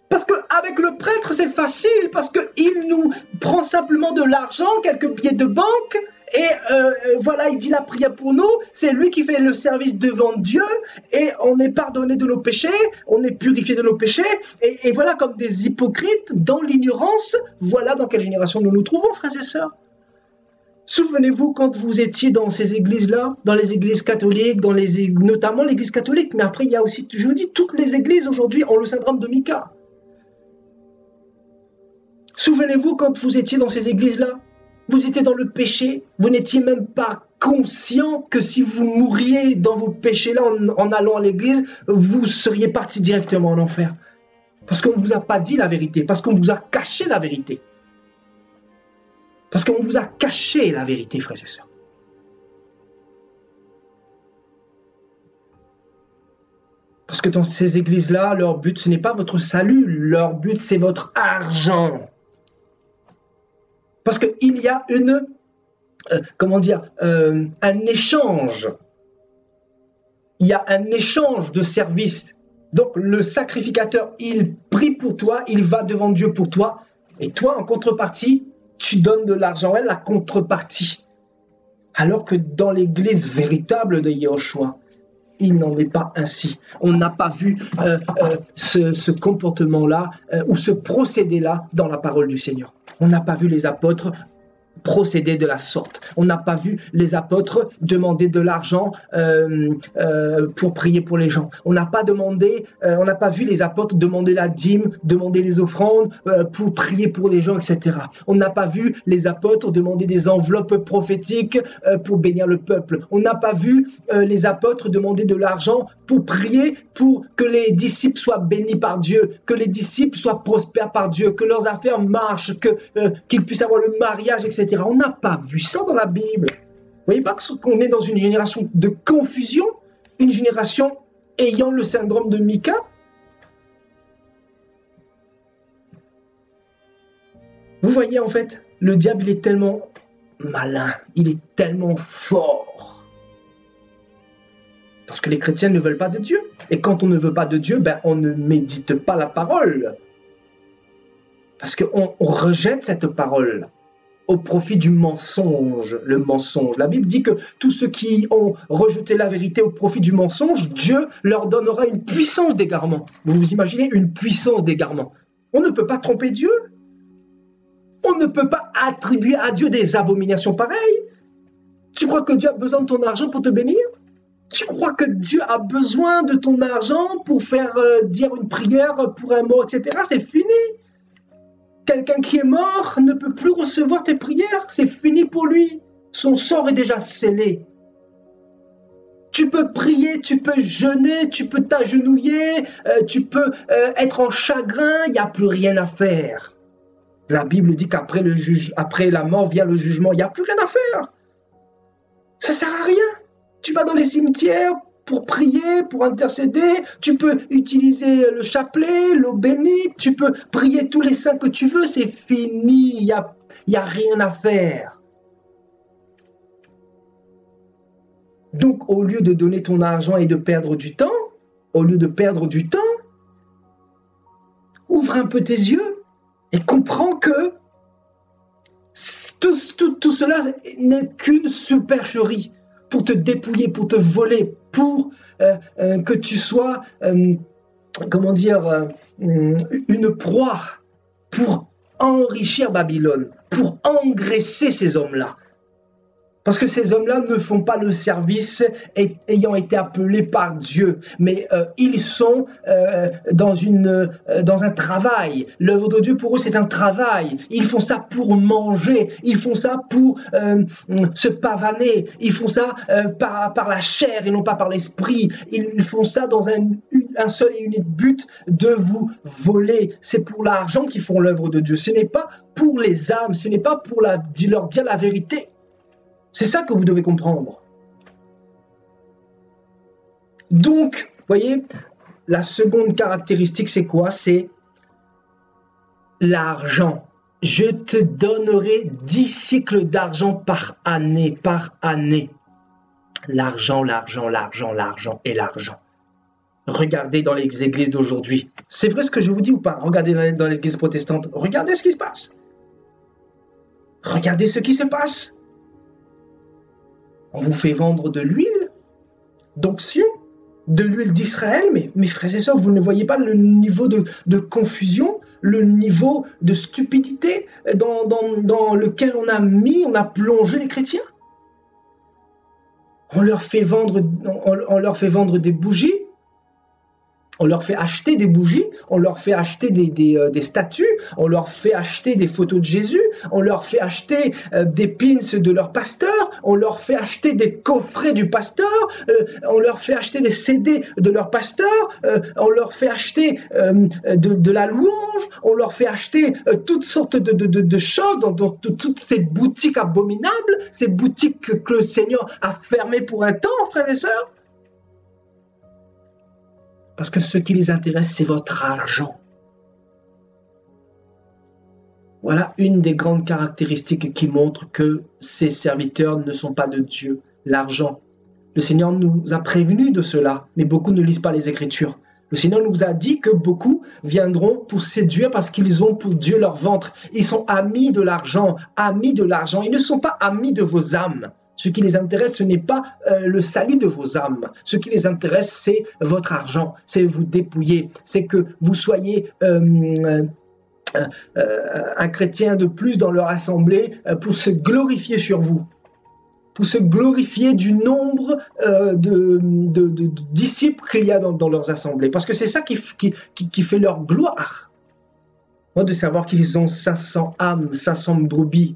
Parce qu'avec le prêtre, c'est facile, parce qu'il nous prend simplement de l'argent, quelques billets de banque, et voilà, il dit la prière pour nous, c'est lui qui fait le service devant Dieu, et on est pardonné de nos péchés, on est purifié de nos péchés, et voilà, comme des hypocrites, dans l'ignorance, voilà dans quelle génération nous nous trouvons, frères et sœurs. Souvenez-vous quand vous étiez dans ces églises-là, dans les églises catholiques, notamment l'église catholique, mais après il y a aussi, je vous dis, toutes les églises aujourd'hui ont le syndrome de Micah. Souvenez-vous quand vous étiez dans ces églises-là, vous étiez dans le péché, vous n'étiez même pas conscient que si vous mouriez dans vos péchés-là en allant à l'église, vous seriez parti directement en enfer. Parce qu'on ne vous a pas dit la vérité, parce qu'on vous a caché la vérité. Parce qu'on vous a caché la vérité, frères et sœurs. Parce que dans ces églises-là, leur but, ce n'est pas votre salut, leur but, c'est votre argent. Parce qu'il y a un échange. Il y a un échange de services. Donc le sacrificateur, il prie pour toi, il va devant Dieu pour toi. Et toi, en contrepartie, tu donnes de l'argent à la contrepartie. Alors que dans l'église véritable de Yahushua, il n'en est pas ainsi. On n'a pas vu ce comportement-là ou ce procédé-là dans la parole du Seigneur. On n'a pas vu les apôtres procéder de la sorte. On n'a pas vu les apôtres demander de l'argent pour prier pour les gens. On n'a pas vu les apôtres demander la dîme, demander les offrandes pour prier pour les gens, etc. On n'a pas vu les apôtres demander des enveloppes prophétiques pour bénir le peuple. On n'a pas vu les apôtres demander de l'argent pour prier pour que les disciples soient bénis par Dieu, que les disciples soient prospères par Dieu, que leurs affaires marchent, qu'ils puissent avoir le mariage, etc. On n'a pas vu ça dans la Bible. Vous voyez pas qu'on est dans une génération de confusion, une génération ayant le syndrome de Micah? Vous voyez, en fait, le diable, il est tellement malin, il est tellement fort. Parce que les chrétiens ne veulent pas de Dieu. Et quand on ne veut pas de Dieu, ben, on ne médite pas la parole. Parce qu'on rejette cette parole au profit du mensonge, le mensonge. La Bible dit que tous ceux qui ont rejeté la vérité au profit du mensonge, Dieu leur donnera une puissance d'égarement. Vous vous imaginez une puissance d'égarement? On ne peut pas tromper Dieu. On ne peut pas attribuer à Dieu des abominations pareilles. Tu crois que Dieu a besoin de ton argent pour te bénir? Tu crois que Dieu a besoin de ton argent pour faire dire une prière pour un mort, etc. C'est fini. Quelqu'un qui est mort ne peut plus recevoir tes prières. C'est fini pour lui. Son sort est déjà scellé. Tu peux prier, tu peux jeûner, tu peux t'agenouiller, tu peux être en chagrin, il n'y a plus rien à faire. La Bible dit qu'après la mort vient le jugement, il n'y a plus rien à faire. Ça ne sert à rien. Tu vas dans les cimetières pour prier, pour intercéder, tu peux utiliser le chapelet, l'eau bénite, tu peux prier tous les saints que tu veux, c'est fini, il y a rien à faire. Donc, au lieu de donner ton argent et de perdre du temps, ouvre un peu tes yeux et comprends que tout cela n'est qu'une supercherie pour te dépouiller, pour te voler, pour que tu sois, une proie pour enrichir Babylone, pour engraisser ces hommes-là. Parce que ces hommes-là ne font pas le service ayant été appelés par Dieu, mais ils sont dans un travail. L'œuvre de Dieu pour eux, c'est un travail. Ils font ça pour manger, ils font ça pour se pavaner, ils font ça par la chair et non pas par l'esprit. Ils font ça dans un seul et unique but de vous voler. C'est pour l'argent qu'ils font l'œuvre de Dieu. Ce n'est pas pour les âmes, ce n'est pas pour leur dire la vérité. C'est ça que vous devez comprendre. Donc, vous voyez, La seconde caractéristique, c'est quoi? C'est l'argent. Je te donnerai 10 cycles d'argent par année, par année. L'argent, l'argent, l'argent, l'argent et l'argent. Regardez dans les églises d'aujourd'hui. C'est vrai ce que je vous dis ou pas? Regardez dans l'église protestante. Regardez ce qui se passe. Regardez ce qui se passe. On vous fait vendre de l'huile d'onction, de l'huile d'Israël, mais mes frères et sœurs, vous ne voyez pas le niveau de confusion, le niveau de stupidité dans lequel on a plongé les chrétiens. On leur fait vendre des bougies, on leur fait acheter des bougies, on leur fait acheter des statues, on leur fait acheter des photos de Jésus, on leur fait acheter des pins de leur pasteur, on leur fait acheter des coffrets du pasteur, on leur fait acheter des CD de leur pasteur, on leur fait acheter de la louange, on leur fait acheter toutes sortes de choses dans toutes ces boutiques abominables, ces boutiques que le Seigneur a fermées pour un temps, frères et sœurs. Parce que ce qui les intéresse, c'est votre argent. Voilà une des grandes caractéristiques qui montrent que ces serviteurs ne sont pas de Dieu, l'argent. Le Seigneur nous a prévenus de cela, mais beaucoup ne lisent pas les Écritures. Le Seigneur nous a dit que beaucoup viendront pour séduire parce qu'ils ont pour Dieu leur ventre. Ils sont amis de l'argent, amis de l'argent. Ils ne sont pas amis de vos âmes. Ce qui les intéresse, ce n'est pas le salut de vos âmes. Ce qui les intéresse, c'est votre argent, c'est vous dépouiller, c'est que vous soyez un chrétien de plus dans leur assemblée pour se glorifier sur vous, pour se glorifier du nombre de disciples qu'il y a dans leurs assemblées. Parce que c'est ça qui fait leur gloire. Moi, de savoir qu'ils ont 500 âmes, 500 brebis.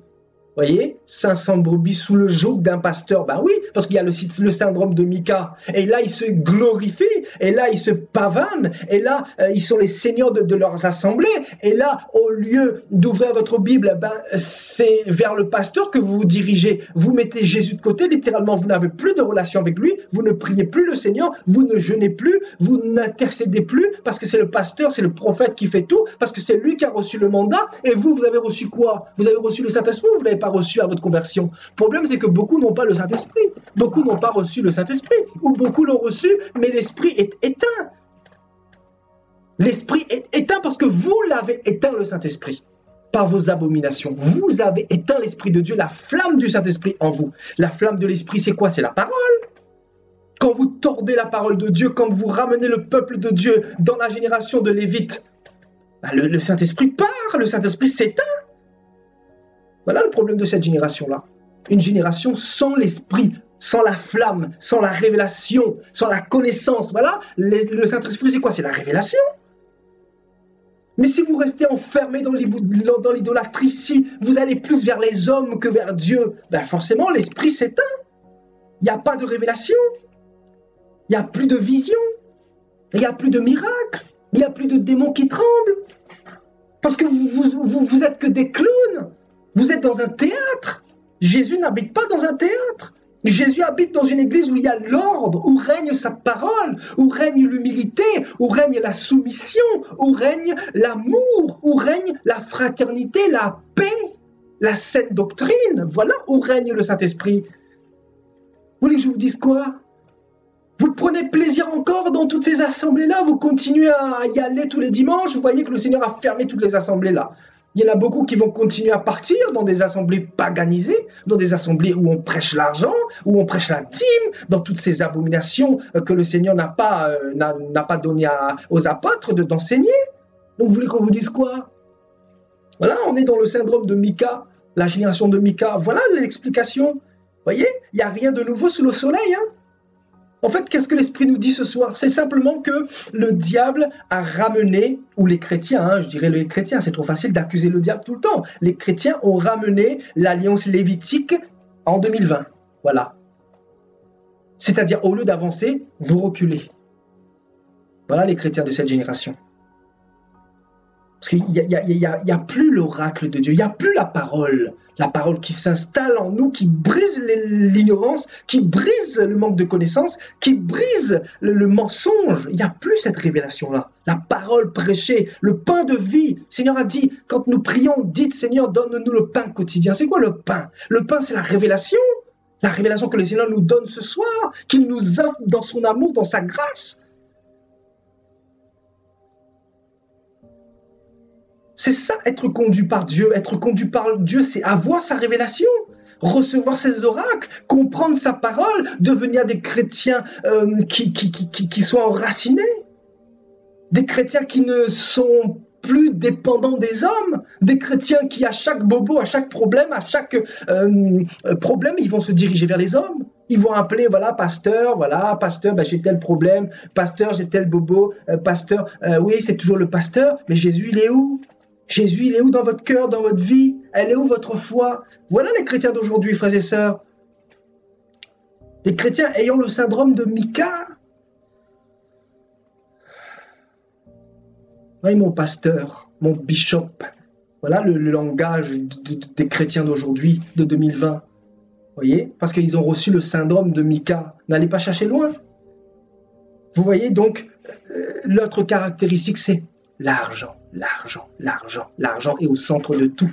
Voyez, 500 brebis sous le joug d'un pasteur. Ben oui, parce qu'il y a le syndrome de Mika. Et là, ils se glorifient. Et là, ils se pavanent. Et là, ils sont les seigneurs de leurs assemblées. Et là, au lieu d'ouvrir votre Bible, ben, c'est vers le pasteur que vous vous dirigez. Vous mettez Jésus de côté. Littéralement, vous n'avez plus de relation avec lui. Vous ne priez plus le Seigneur. Vous ne jeûnez plus. Vous n'intercédez plus. Parce que c'est le pasteur, c'est le prophète qui fait tout. Parce que c'est lui qui a reçu le mandat. Et vous avez reçu quoi? Vous avez reçu le Saint-Esprit ou vous l'avez pas reçu à votre conversion? Le problème, c'est que beaucoup n'ont pas le Saint-Esprit. Beaucoup n'ont pas reçu le Saint-Esprit. Ou beaucoup l'ont reçu, mais l'Esprit est éteint. L'Esprit est éteint parce que vous l'avez éteint, le Saint-Esprit, par vos abominations. Vous avez éteint l'Esprit de Dieu, la flamme du Saint-Esprit en vous. La flamme de l'Esprit, c'est quoi? C'est la parole. Quand vous tordez la parole de Dieu, quand vous ramenez le peuple de Dieu dans la génération de Lévite, ben le Saint-Esprit part, le Saint-Esprit s'éteint. Voilà le problème de cette génération-là. Une génération sans l'esprit, sans la flamme, sans la révélation, sans la connaissance. Voilà, le Saint-Esprit, c'est quoi? C'est la révélation. Mais si vous restez enfermé dans l'idolâtrie, si vous allez plus vers les hommes que vers Dieu, ben forcément, l'esprit s'éteint. Il n'y a pas de révélation. Il n'y a plus de vision. Il n'y a plus de miracles. Il n'y a plus de démons qui tremblent. Parce que vous êtes que des clowns. Vous êtes dans un théâtre. Jésus n'habite pas dans un théâtre. Jésus habite dans une église où il y a l'ordre, où règne sa parole, où règne l'humilité, où règne la soumission, où règne l'amour, où règne la fraternité, la paix, la sainte doctrine. Voilà où règne le Saint-Esprit. Vous voulez que je vous dise quoi? Vous prenez plaisir encore dans toutes ces assemblées-là, vous continuez à y aller tous les dimanches, vous voyez que le Seigneur a fermé toutes les assemblées-là. Il y en a beaucoup qui vont continuer à partir dans des assemblées paganisées, dans des assemblées où on prêche l'argent, où on prêche la dîme, dans toutes ces abominations que le Seigneur n'a pas donné aux apôtres d'enseigner. Donc vous voulez qu'on vous dise quoi? Voilà, on est dans le syndrome de Mika, la génération de Mika. Voilà l'explication. Vous voyez, il n'y a rien de nouveau sous le soleil, hein. En fait, qu'est-ce que l'Esprit nous dit ce soir? C'est simplement que le diable a ramené, ou les chrétiens, hein, je dirais les chrétiens, c'est trop facile d'accuser le diable tout le temps. Les chrétiens ont ramené l'alliance lévitique en 2020. Voilà. C'est-à-dire, au lieu d'avancer, vous reculez. Voilà les chrétiens de cette génération. Parce qu'il n'y a plus l'oracle de Dieu, il n'y a plus la parole qui s'installe en nous, qui brise l'ignorance, qui brise le manque de connaissance, qui brise le mensonge. Il n'y a plus cette révélation-là. La parole prêchée, le pain de vie. Le Seigneur a dit, quand nous prions, dites Seigneur, donne-nous le pain quotidien. C'est quoi le pain? Le pain, c'est la révélation. La révélation que le Seigneur nous donne ce soir, qu'il nous offre dans son amour, dans sa grâce. C'est ça, être conduit par Dieu. Être conduit par Dieu, c'est avoir sa révélation, recevoir ses oracles, comprendre sa parole, devenir des chrétiens qui sont enracinés, des chrétiens qui ne sont plus dépendants des hommes, des chrétiens qui, à chaque bobo, à chaque problème, ils vont se diriger vers les hommes. Ils vont appeler, voilà, pasteur, ben, j'ai tel problème, pasteur, j'ai tel bobo, pasteur, oui, c'est toujours le pasteur, mais Jésus, il est où? Jésus, il est où dans votre cœur, dans votre vie? Elle est où votre foi? Voilà les chrétiens d'aujourd'hui, frères et sœurs. Les chrétiens ayant le syndrome de Micah. Oui, mon pasteur, mon bishop. Voilà le langage des chrétiens d'aujourd'hui, de 2020. Voyez? Parce qu'ils ont reçu le syndrome de Micah. N'allez pas chercher loin. Vous voyez donc, l'autre caractéristique, c'est l'argent, l'argent, l'argent. L'argent est au centre de tout.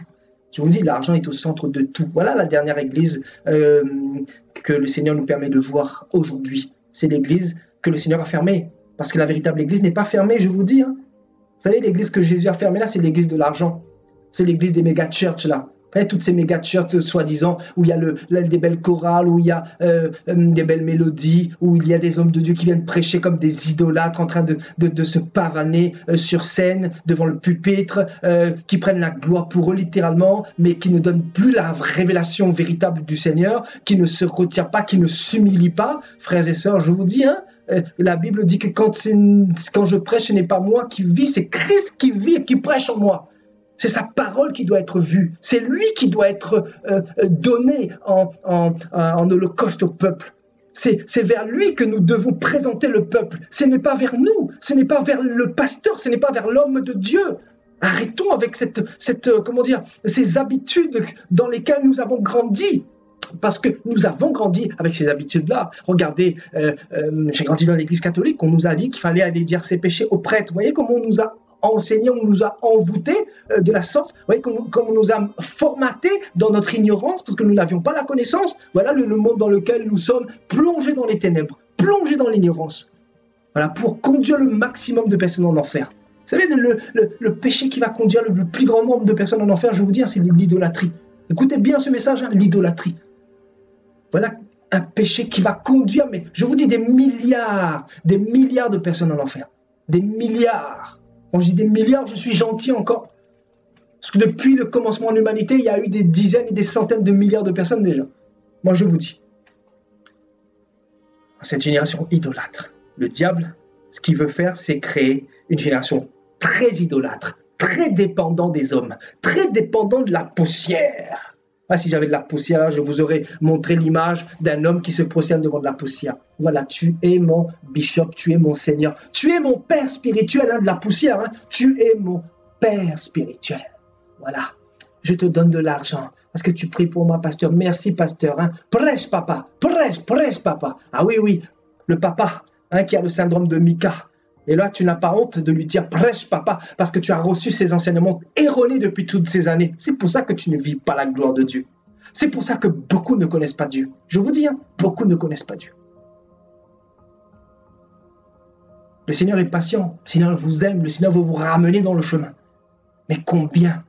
Je vous dis, l'argent est au centre de tout. Voilà la dernière église que le Seigneur nous permet de voir aujourd'hui. C'est l'église que le Seigneur a fermée. Parce que la véritable église n'est pas fermée, je vous dis. Hein. Vous savez, l'église que Jésus a fermée là, c'est l'église de l'argent. C'est l'église des méga-churches là. Vous voyez, toutes ces méga-churches soi-disant, où il y a des belles chorales, où il y a des belles mélodies, où il y a des hommes de Dieu qui viennent prêcher comme des idolâtres en train de se pavaner sur scène, devant le pupitre, qui prennent la gloire pour eux littéralement, mais qui ne donnent plus la révélation véritable du Seigneur, qui ne se retirent pas, qui ne s'humilient pas. Frères et sœurs, je vous dis, hein, la Bible dit que quand je prêche, ce n'est pas moi qui vis, c'est Christ qui vit et qui prêche en moi. C'est sa parole qui doit être vue. C'est lui qui doit être donné en holocauste au peuple. C'est vers lui que nous devons présenter le peuple. Ce n'est pas vers nous, ce n'est pas vers le pasteur, ce n'est pas vers l'homme de Dieu. Arrêtons avec ces habitudes dans lesquelles nous avons grandi. Parce que nous avons grandi avec ces habitudes-là. Regardez, j'ai grandi dans l'église catholique, on nous a dit qu'il fallait aller dire ses péchés aux prêtres. Vous voyez comment on nous a enseigné, on nous a envoûtés de la sorte. Vous voyez comme on nous a formatés dans notre ignorance parce que nous n'avions pas la connaissance. Voilà le monde dans lequel nous sommes plongés dans les ténèbres, plongés dans l'ignorance. Voilà, pour conduire le maximum de personnes en enfer. Vous savez, le péché qui va conduire le plus grand nombre de personnes en enfer, je vais vous dire, c'est l'idolâtrie. Écoutez bien ce message, hein, l'idolâtrie. Voilà un péché qui va conduire, mais je vous dis, des milliards de personnes en enfer. Des milliards. Quand je dis des milliards, je suis gentil encore. Parce que depuis le commencement de l'humanité, il y a eu des dizaines et des centaines de milliards de personnes déjà. Moi, je vous dis, cette génération idolâtre, le diable, ce qu'il veut faire, c'est créer une génération très idolâtre, très dépendant des hommes, très dépendant de la poussière. Ah, si j'avais de la poussière, là, je vous aurais montré l'image d'un homme qui se prosterne devant de la poussière. Voilà, tu es mon bishop, tu es mon Seigneur, tu es mon Père spirituel, hein, de la poussière, hein. Tu es mon Père spirituel. Voilà, je te donne de l'argent parce que tu pries pour moi, pasteur. Merci, pasteur. Hein. Prêche, papa, prêche, papa. Ah oui, le papa hein, qui a le syndrome de Micah. Et là, tu n'as pas honte de lui dire « Prêche, papa », parce que tu as reçu ces enseignements erronés depuis toutes ces années. C'est pour ça que tu ne vis pas la gloire de Dieu. C'est pour ça que beaucoup ne connaissent pas Dieu. Je vous dis, hein, beaucoup ne connaissent pas Dieu. Le Seigneur est patient. Le Seigneur vous aime. Le Seigneur veut vous ramener dans le chemin. Mais combien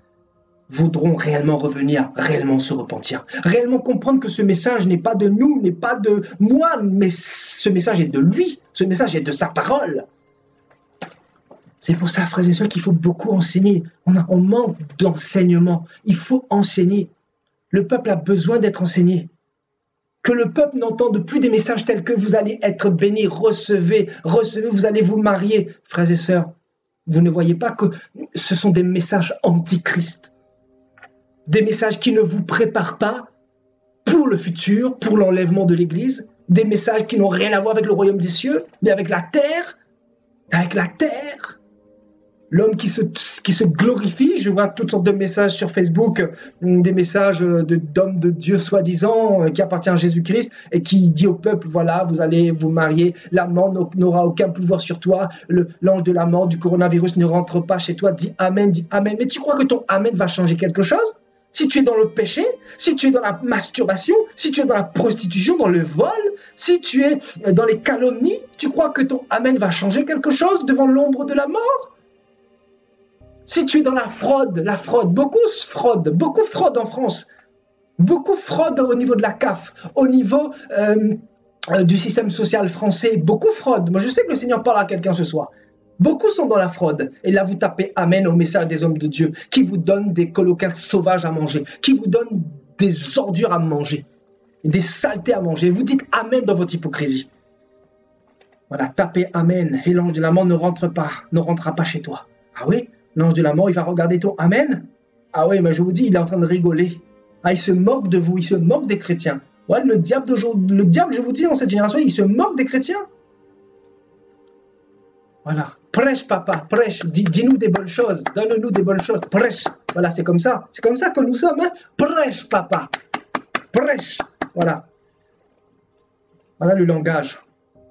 voudront réellement revenir, réellement se repentir, réellement comprendre que ce message n'est pas de nous, n'est pas de moi, mais ce message est de lui. Ce message est de sa parole. C'est pour ça, frères et sœurs, qu'il faut beaucoup enseigner. On manque d'enseignement. Il faut enseigner. Le peuple a besoin d'être enseigné. Que le peuple n'entende plus des messages tels que vous allez être bénis, recevez, vous allez vous marier. Frères et sœurs, vous ne voyez pas que ce sont des messages antichrist. Des messages qui ne vous préparent pas pour le futur, pour l'enlèvement de l'Église. Des messages qui n'ont rien à voir avec le royaume des cieux, mais avec la terre. Avec la terre. l'homme qui se glorifie. Je vois toutes sortes de messages sur Facebook, des messages d'hommes de Dieu soi-disant, qui appartient à Jésus-Christ, et qui dit au peuple, voilà, vous allez vous marier, la mort n'aura aucun pouvoir sur toi, l'ange de la mort, du coronavirus ne rentre pas chez toi, dis Amen, dis Amen. Mais tu crois que ton Amen va changer quelque chose? Si tu es dans le péché, si tu es dans la masturbation, si tu es dans la prostitution, dans le vol, si tu es dans les calomnies, tu crois que ton Amen va changer quelque chose devant l'ombre de la mort? Si tu es dans la fraude, beaucoup fraude en France, beaucoup fraude au niveau de la CAF, au niveau du système social français, beaucoup fraude. Moi, je sais que le Seigneur parle à quelqu'un ce soir. Beaucoup sont dans la fraude. Et là, vous tapez Amen au message des hommes de Dieu qui vous donnent des coloquins sauvages à manger, qui vous donnent des ordures à manger, des saletés à manger. Vous dites Amen dans votre hypocrisie. Voilà, tapez Amen et l'ange de la mort ne rentrera pas chez toi. Ah oui? L'ange de la mort, il va regarder ton Amen? Ah oui, mais je vous dis, il est en train de rigoler. Ah, il se moque de vous, il se moque des chrétiens. Ouais, le diable, je vous dis, dans cette génération, il se moque des chrétiens. Voilà. Prêche, papa, prêche. Dis-nous des bonnes choses. Donne-nous des bonnes choses. Prêche. Voilà, c'est comme ça. C'est comme ça que nous sommes. Hein? Prêche, papa. Prêche. Voilà. Voilà le langage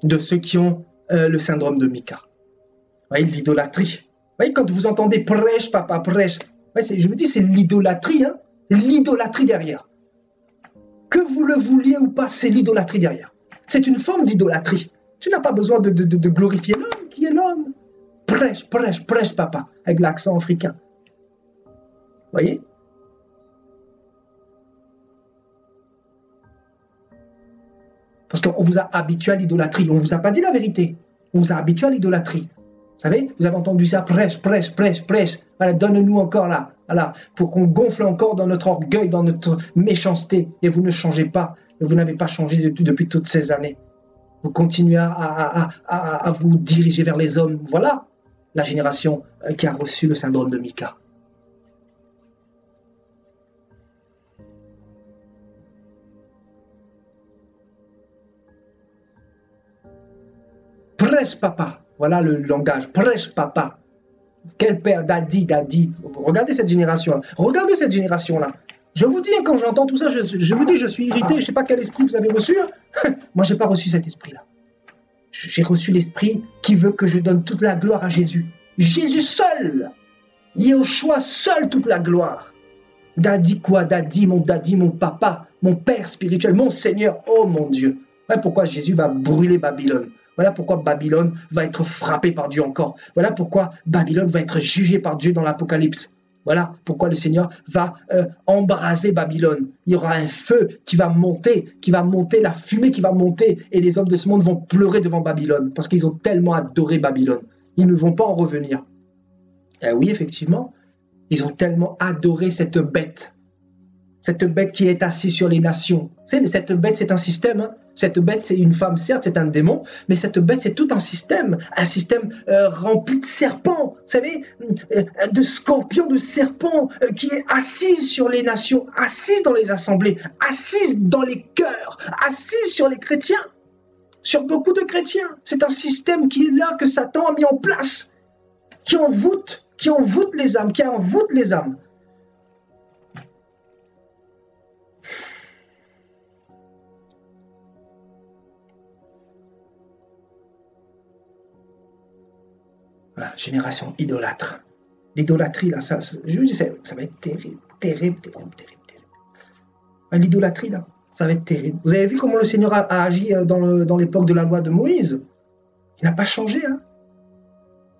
de ceux qui ont le syndrome de Mika. Vous voyez, l'idolâtrie. Vous voyez, quand vous entendez prêche, papa, prêche. Ouais, je vous dis, c'est l'idolâtrie. Hein? L'idolâtrie derrière. Que vous le vouliez ou pas, c'est l'idolâtrie derrière. C'est une forme d'idolâtrie. Tu n'as pas besoin de glorifier l'homme qui est l'homme. Prêche, prêche, prêche, papa, avec l'accent africain. Vous voyez? Parce qu'on vous a habitué à l'idolâtrie. On ne vous a pas dit la vérité. On vous a habitué à l'idolâtrie. Vous savez, vous avez entendu ça, prêche, prêche, prêche, prêche. Voilà, donne-nous encore là, voilà, pour qu'on gonfle encore dans notre orgueil, dans notre méchanceté. Et vous ne changez pas. Vous n'avez pas changé depuis toutes ces années. Vous continuez à vous diriger vers les hommes. Voilà la génération qui a reçu le syndrome de Mika. Prêche, papa. Voilà le langage. Prêche, papa. Quel père, daddy, daddy. Regardez cette génération-là. Regardez cette génération-là. Je vous dis, quand j'entends tout ça, je vous dis, je suis irrité. Je ne sais pas quel esprit vous avez reçu. Moi, je n'ai pas reçu cet esprit-là. J'ai reçu l'esprit qui veut que je donne toute la gloire à Jésus. Jésus seul. Yahushua seul toute la gloire. Daddy quoi? Daddy, mon papa, mon père spirituel, mon Seigneur. Oh mon Dieu. Voilà pourquoi Jésus va brûler Babylone. Voilà pourquoi Babylone va être frappée par Dieu encore. Voilà pourquoi Babylone va être jugée par Dieu dans l'Apocalypse. Voilà pourquoi le Seigneur va embraser Babylone. Il y aura un feu qui va monter, la fumée qui va monter, et les hommes de ce monde vont pleurer devant Babylone, parce qu'ils ont tellement adoré Babylone. Ils ne vont pas en revenir. Et oui, effectivement, ils ont tellement adoré cette bête qui est assise sur les nations. Cette bête, c'est un système. Hein. Cette bête, c'est une femme, certes, c'est un démon, mais cette bête, c'est tout un système rempli de serpents, vous savez, de scorpions, de serpents, qui est assise sur les nations, assise dans les assemblées, assise dans les cœurs, assise sur les chrétiens, sur beaucoup de chrétiens. C'est un système qui est là, que Satan a mis en place, qui envoûte les âmes, Voilà, génération idolâtre. L'idolâtrie, là, je vous dis, ça va être terrible, terrible, terrible, terrible, terrible. L'idolâtrie, là, ça va être terrible. Vous avez vu comment le Seigneur a agi dans l'époque de la loi de Moïse? Il n'a pas changé, hein.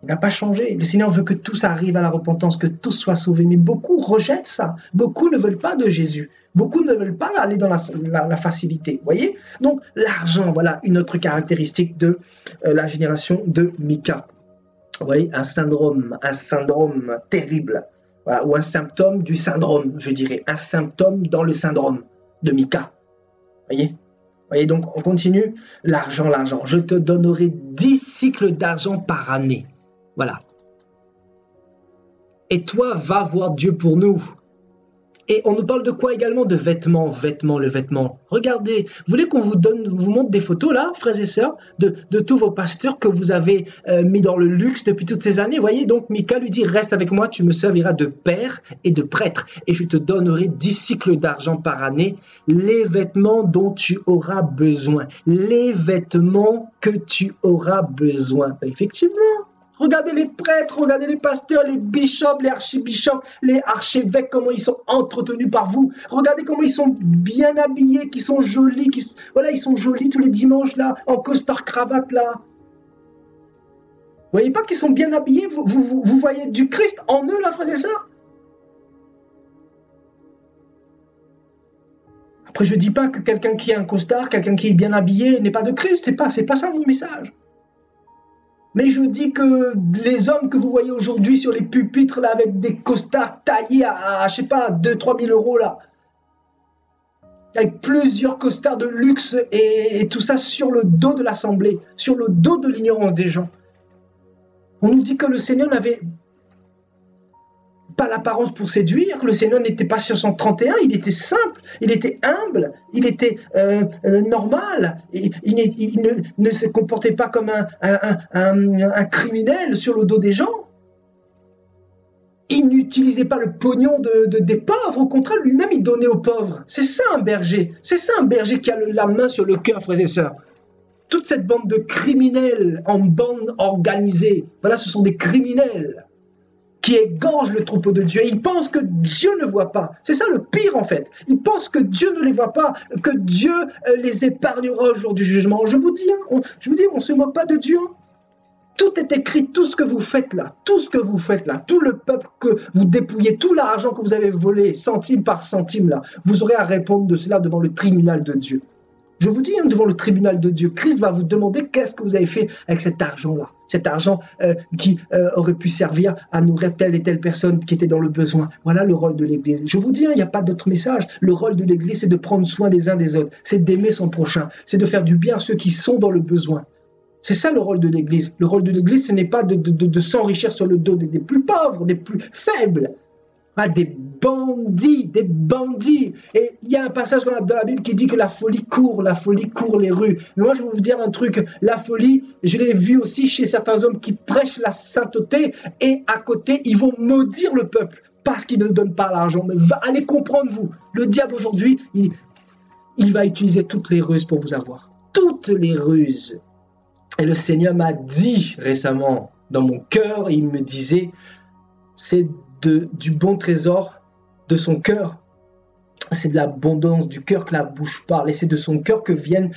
Il n'a pas changé. Le Seigneur veut que tous arrivent à la repentance, que tous soient sauvés. Mais beaucoup rejettent ça. Beaucoup ne veulent pas de Jésus. Beaucoup ne veulent pas aller dans la facilité. Vous voyez? Donc, l'argent, voilà une autre caractéristique de la génération de Mika. Vous voyez, un syndrome terrible, voilà, ou un symptôme du syndrome, je dirais, un symptôme dans le syndrome de Mika. Vous voyez, donc on continue. L'argent, je te donnerai 10 cycles d'argent par année. Voilà. Et toi, va voir Dieu pour nous. Et on nous parle de quoi également? De vêtements, vêtements, le vêtement. Regardez, vous voulez qu'on vous montre des photos là, frères et sœurs, de tous vos pasteurs que vous avez mis dans le luxe depuis toutes ces années. Vous voyez, donc Mika lui dit, reste avec moi, tu me serviras de père et de prêtre, et je te donnerai 10 cycles d'argent par année, les vêtements dont tu auras besoin. Les vêtements que tu auras besoin. Ben, effectivement. Regardez les prêtres, regardez les pasteurs, les bishops, les archibishops, les archevêques, comment ils sont entretenus par vous. Regardez comment ils sont bien habillés, qui sont jolis, voilà, ils sont jolis tous les dimanches là, en costard cravate là. Vous voyez pas qu'ils sont bien habillés, vous voyez du Christ en eux là, frères et sœurs. Après, je dis pas que quelqu'un qui a un costard, quelqu'un qui est bien habillé n'est pas de Christ, c'est pas ça mon message. Mais je dis que les hommes que vous voyez aujourd'hui sur les pupitres là, avec des costards taillés à je sais pas, 2-3 000 euros là, avec plusieurs costards de luxe et tout ça sur le dos de l'Assemblée, sur le dos de l'ignorance des gens. On nous dit que le Seigneur n'avait pas l'apparence pour séduire, le Seigneur n'était pas sur son 31, il était simple, il était humble, il était normal, il ne se comportait pas comme un criminel sur le dos des gens. Il n'utilisait pas le pognon des pauvres, au contraire, lui-même il donnait aux pauvres. C'est ça un berger, c'est ça un berger qui a la main sur le cœur, frères et sœurs. Toute cette bande de criminels en bande organisée, voilà, ce sont des criminels qui égorgent le troupeau de Dieu. Et ils pensent que Dieu ne voit pas. C'est ça le pire en fait. Ils pensent que Dieu ne les voit pas, que Dieu les épargnera au jour du jugement. Je vous dis, on ne se moque pas de Dieu. Tout est écrit, tout ce que vous faites là, tout le peuple que vous dépouillez, tout l'argent que vous avez volé, centime par centime là, vous aurez à répondre de cela devant le tribunal de Dieu. Je vous dis, devant le tribunal de Dieu, Christ va vous demander qu'est-ce que vous avez fait avec cet argent-là. Cet argent qui aurait pu servir à nourrir telle et telle personne qui était dans le besoin. Voilà le rôle de l'Église. Je vous dis, il n'y a pas d'autre message. Le rôle de l'Église, c'est de prendre soin des uns des autres. C'est d'aimer son prochain. C'est de faire du bien à ceux qui sont dans le besoin. C'est ça le rôle de l'Église. Le rôle de l'Église, ce n'est pas de s'enrichir sur le dos des plus pauvres, des plus faibles. Ah, des bandits. Et il y a un passage dans la Bible qui dit que la folie court les rues. Mais moi, je vais vous dire un truc, la folie, je l'ai vu aussi chez certains hommes qui prêchent la sainteté et à côté, ils vont maudire le peuple parce qu'ils ne donnent pas l'argent. Mais allez comprendre, vous, le diable aujourd'hui, il va utiliser toutes les ruses pour vous avoir. Toutes les ruses. Et le Seigneur m'a dit récemment, dans mon cœur, il me disait, c'est du bon trésor de son cœur. C'est de l'abondance du cœur que la bouche parle. Et c'est de son cœur que viennent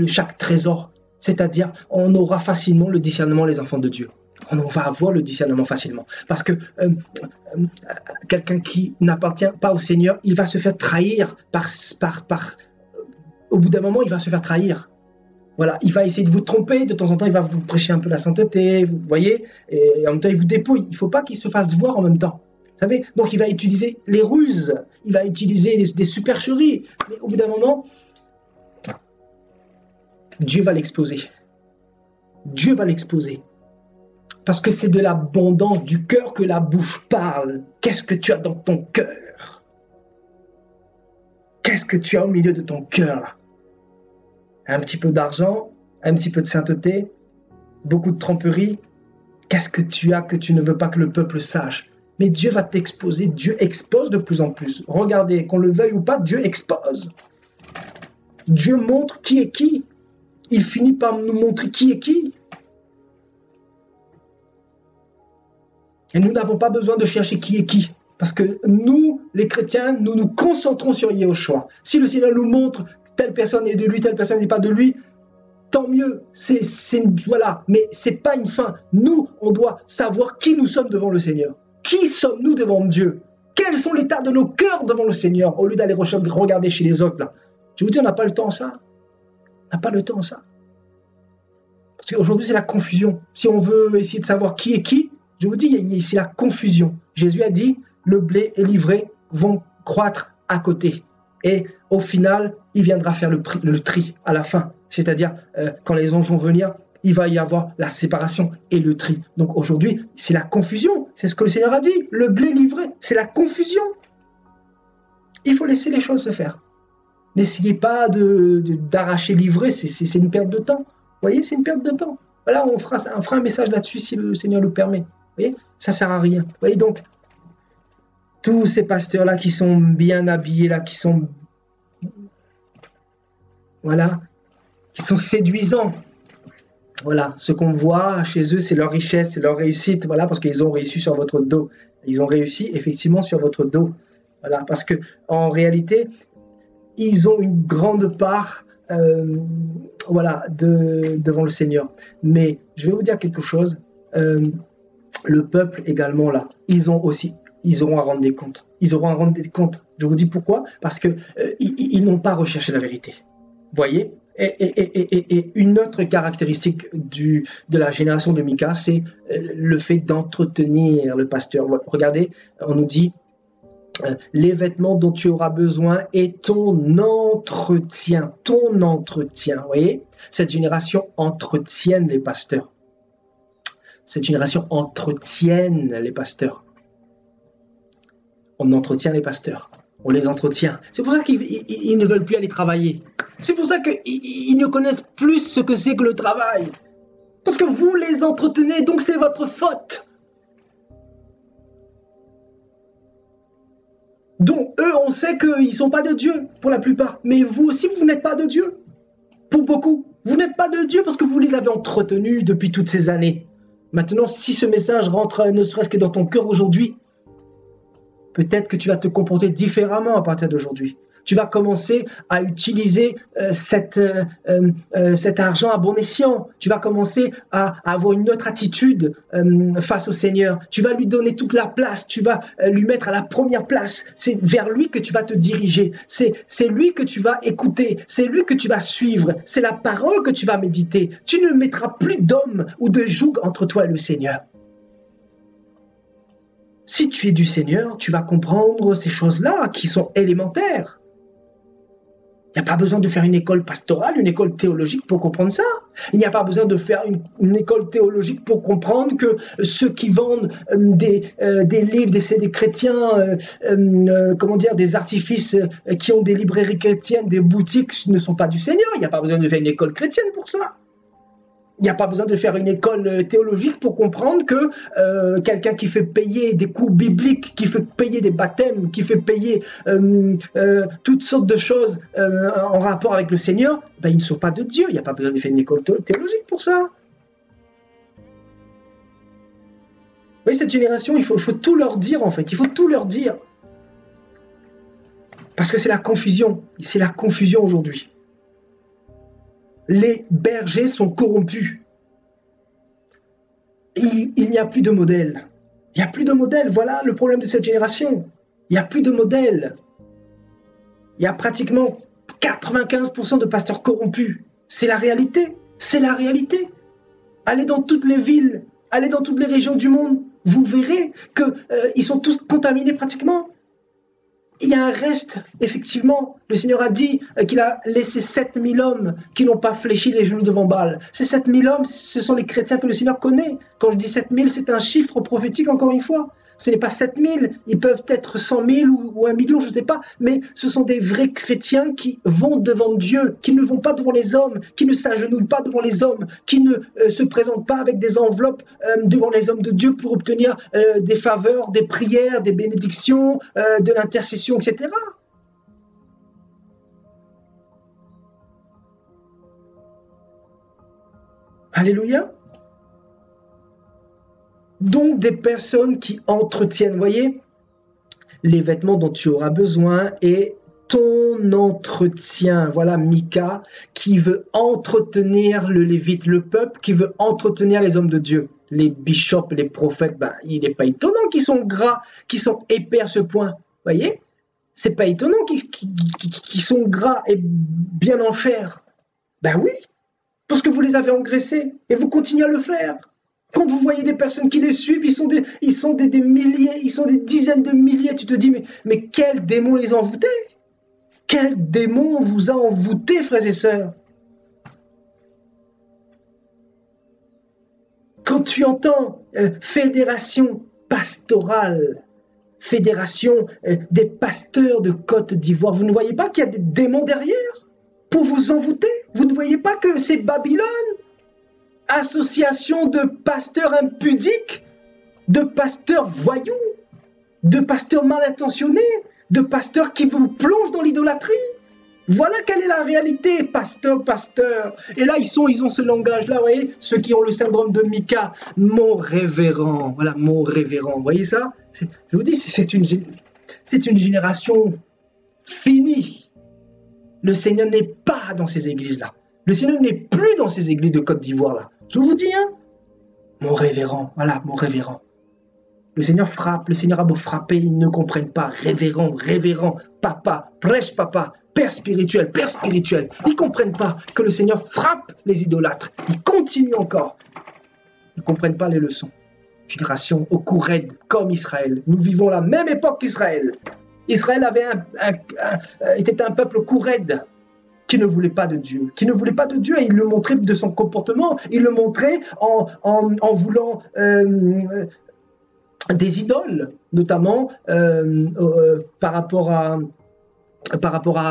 chaque trésor. C'est-à-dire, on aura facilement le discernement, les enfants de Dieu. On va avoir le discernement facilement. Parce que quelqu'un qui n'appartient pas au Seigneur, il va se faire trahir au bout d'un moment, il va se faire trahir. Voilà, il va essayer de vous tromper, de temps en temps, il va vous prêcher un peu la sainteté, vous voyez, et en même temps, il vous dépouille. Il ne faut pas qu'il se fasse voir en même temps. Vous savez, donc il va utiliser les ruses, il va utiliser des supercheries, mais au bout d'un moment, Dieu va l'exposer. Dieu va l'exposer. Parce que c'est de l'abondance du cœur que la bouche parle. Qu'est-ce que tu as dans ton cœur? Qu'est-ce que tu as au milieu de ton cœur? Un petit peu d'argent, un petit peu de sainteté, beaucoup de tromperie. Qu'est-ce que tu as que tu ne veux pas que le peuple sache? Mais Dieu va t'exposer, Dieu expose de plus en plus. Regardez, qu'on le veuille ou pas, Dieu expose. Dieu montre qui est qui. Il finit par nous montrer qui est qui. Et nous n'avons pas besoin de chercher qui est qui. Parce que nous, les chrétiens, nous nous concentrons sur Yahushua. Si le Seigneur nous montre telle personne est de lui, telle personne n'est pas de lui, tant mieux, voilà, mais ce n'est pas une fin. Nous, on doit savoir qui nous sommes devant le Seigneur. Qui sommes-nous devant Dieu? Quels sont l'état de nos cœurs devant le Seigneur, au lieu d'aller regarder chez les autres là. Je vous dis, on n'a pas le temps à ça. On n'a pas le temps à ça. Parce qu'aujourd'hui, c'est la confusion. Si on veut essayer de savoir qui est qui, je vous dis, c'est la confusion. Jésus a dit, le blé et l'ivraie vont croître à côté. Et au final, il viendra faire le tri à la fin. C'est-à-dire, quand les anges vont venir, il va y avoir la séparation et le tri. Donc aujourd'hui, c'est la confusion. c'est ce que le Seigneur a dit, le blé livré, c'est la confusion. Il faut laisser les choses se faire. N'essayez pas d'arracher livré, c'est une perte de temps. Vous voyez, c'est une perte de temps. Voilà, on fera un message là-dessus si le Seigneur le permet. Vous voyez, ça ne sert à rien. Vous voyez, donc, tous ces pasteurs-là qui sont bien habillés, là, qui sont, voilà, qui sont séduisants. Voilà, ce qu'on voit chez eux, c'est leur richesse, c'est leur réussite, voilà, parce qu'ils ont réussi sur votre dos. Ils ont réussi effectivement sur votre dos. Voilà, parce que en réalité, ils ont une grande part voilà, devant le Seigneur. Mais je vais vous dire quelque chose, le peuple également là, ils auront à rendre des comptes. Ils auront à rendre des comptes. Je vous dis pourquoi? Parce que ils n'ont pas recherché la vérité. Voyez? Et une autre caractéristique de la génération de Mika, c'est le fait d'entretenir le pasteur. Regardez, on nous dit les vêtements dont tu auras besoin et ton entretien. Ton entretien, vous voyez? Cette génération entretienne les pasteurs. Cette génération entretienne les pasteurs. On entretient les pasteurs. On les entretient. C'est pour ça qu'ils ne veulent plus aller travailler. C'est pour ça qu'ils ne connaissent plus ce que c'est que le travail. Parce que vous les entretenez, donc c'est votre faute. Donc eux, on sait qu'ils ne sont pas de Dieu pour la plupart. Mais vous aussi, vous n'êtes pas de Dieu. Pour beaucoup. Vous n'êtes pas de Dieu parce que vous les avez entretenus depuis toutes ces années. Maintenant, si ce message rentre ne serait-ce que dans ton cœur aujourd'hui, peut-être que tu vas te comporter différemment à partir d'aujourd'hui. Tu vas commencer à utiliser cet argent à bon escient. Tu vas commencer à avoir une autre attitude face au Seigneur. Tu vas lui donner toute la place. Tu vas lui mettre à la première place. C'est vers lui que tu vas te diriger. C'est lui que tu vas écouter. C'est lui que tu vas suivre. C'est la parole que tu vas méditer. Tu ne mettras plus d'homme ou de joug entre toi et le Seigneur. Si tu es du Seigneur, tu vas comprendre ces choses-là qui sont élémentaires. Il n'y a pas besoin de faire une école pastorale, une école théologique pour comprendre ça. Il n'y a pas besoin de faire une école théologique pour comprendre que ceux qui vendent des livres, des CD chrétiens, comment dire, des artifices qui ont des librairies chrétiennes, des boutiques ne sont pas du Seigneur. Il n'y a pas besoin de faire une école chrétienne pour ça. Il n'y a pas besoin de faire une école théologique pour comprendre que quelqu'un qui fait payer des cours bibliques, qui fait payer des baptêmes, qui fait payer toutes sortes de choses en rapport avec le Seigneur, ben, ils ne sont pas de Dieu. Il n'y a pas besoin de faire une école théologique pour ça. Vous voyez, cette génération, il faut tout leur dire en fait. Il faut tout leur dire. Parce que c'est la confusion. C'est la confusion aujourd'hui. Les bergers sont corrompus. Il n'y a plus de modèle. Il n'y a plus de modèle. Voilà le problème de cette génération. Il n'y a plus de modèle. Il y a pratiquement 95% de pasteurs corrompus. C'est la réalité. C'est la réalité. Allez dans toutes les villes, allez dans toutes les régions du monde. Vous verrez qu'ils sont tous contaminés pratiquement. Il y a un reste, effectivement. Le Seigneur a dit qu'il a laissé 7000 hommes qui n'ont pas fléchi les genoux devant Baal. Ces 7000 hommes, ce sont les chrétiens que le Seigneur connaît. Quand je dis 7000, c'est un chiffre prophétique, encore une fois. Ce n'est pas 7000, ils peuvent être 100 000 ou 1 million, je ne sais pas, mais ce sont des vrais chrétiens qui vont devant Dieu, qui ne vont pas devant les hommes, qui ne s'agenouillent pas devant les hommes, qui ne se présentent pas avec des enveloppes devant les hommes de Dieu pour obtenir des faveurs, des prières, des bénédictions, de l'intercession, etc. Alléluia. Donc des personnes qui entretiennent, voyez, les vêtements dont tu auras besoin et ton entretien. Voilà Mika qui veut entretenir le Lévite, le peuple qui veut entretenir les hommes de Dieu. Les bishops, les prophètes, ben, il n'est pas étonnant qu'ils sont gras, qu'ils sont épais à ce point. Voyez, c'est pas étonnant qu'ils sont gras et bien en chair. Ben oui, parce que vous les avez engraissés et vous continuez à le faire. Quand vous voyez des personnes qui les suivent, ils sont des milliers, ils sont des dizaines de milliers, tu te dis, mais quel démon les a envoûtés? Quel démon vous a envoûtés, frères et sœurs? Quand tu entends fédération pastorale, fédération des pasteurs de Côte d'Ivoire. Vous ne voyez pas qu'il y a des démons derrière pour vous envoûter? Vous ne voyez pas que c'est Babylone? Association de pasteurs impudiques, de pasteurs voyous, de pasteurs mal intentionnés, de pasteurs qui vous plongent dans l'idolâtrie. Voilà quelle est la réalité, pasteur, pasteur. Et là, ils ont ce langage-là, vous voyez, ceux qui ont le syndrome de Micah, mon révérend, voilà, mon révérend, vous voyez ça? Je vous dis, c'est une génération finie. Le Seigneur n'est pas dans ces églises-là. Le Seigneur n'est plus dans ces églises de Côte d'Ivoire-là. Je vous dis, hein, mon révérend, voilà, mon révérend. Le Seigneur frappe, le Seigneur a beau frapper, ils ne comprennent pas. Révérend, révérend, papa, prêche papa, père spirituel, père spirituel. Ils ne comprennent pas que le Seigneur frappe les idolâtres. Ils continuent encore. Ils ne comprennent pas les leçons. Génération au cou raide, comme Israël. Nous vivons la même époque qu'Israël. Israël était un peuple au cou raide, qui ne voulait pas de Dieu, qui ne voulait pas de Dieu, et il le montrait de son comportement, il le montrait en voulant des idoles, notamment par rapport à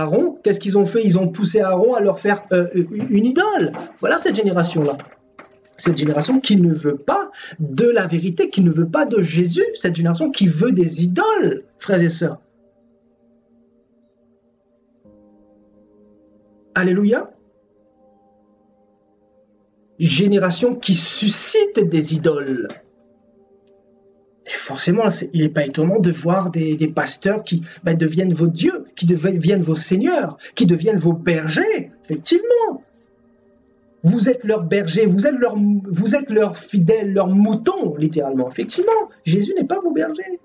Aaron. Qu'est-ce qu'ils ont fait? Ils ont poussé Aaron à leur faire une idole. Voilà cette génération-là. Cette génération qui ne veut pas de la vérité, qui ne veut pas de Jésus, cette génération qui veut des idoles, frères et sœurs. Alléluia. Génération qui suscite des idoles. Et forcément, il n'est pas étonnant de voir des pasteurs qui deviennent vos dieux, qui deviennent vos seigneurs, qui deviennent vos bergers. Effectivement. Vous êtes leurs bergers, vous êtes leurs fidèles, leurs moutons, littéralement. Effectivement, Jésus n'est pas vos bergers.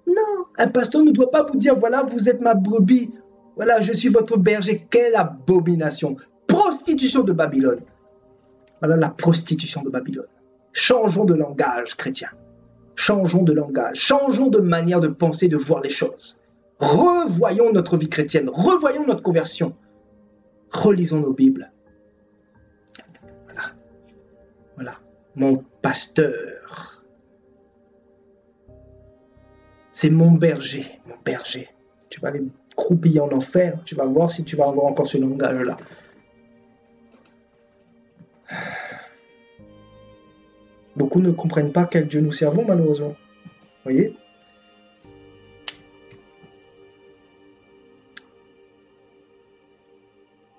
Non, un pasteur ne doit pas vous dire, voilà, vous êtes ma brebis. Voilà, je suis votre berger. Quelle abomination! Prostitution de Babylone. Voilà la prostitution de Babylone. Changeons de langage, chrétien. Changeons de langage. Changeons de manière de penser, de voir les choses. Revoyons notre vie chrétienne. Revoyons notre conversion. Relisons nos Bibles. Voilà. Voilà. Mon pasteur. C'est mon berger. Mon berger. Tu vas aller croupiller en enfer, tu vas voir si tu vas avoir encore ce langage-là. Beaucoup ne comprennent pas quel Dieu nous servons, malheureusement. Vous voyez?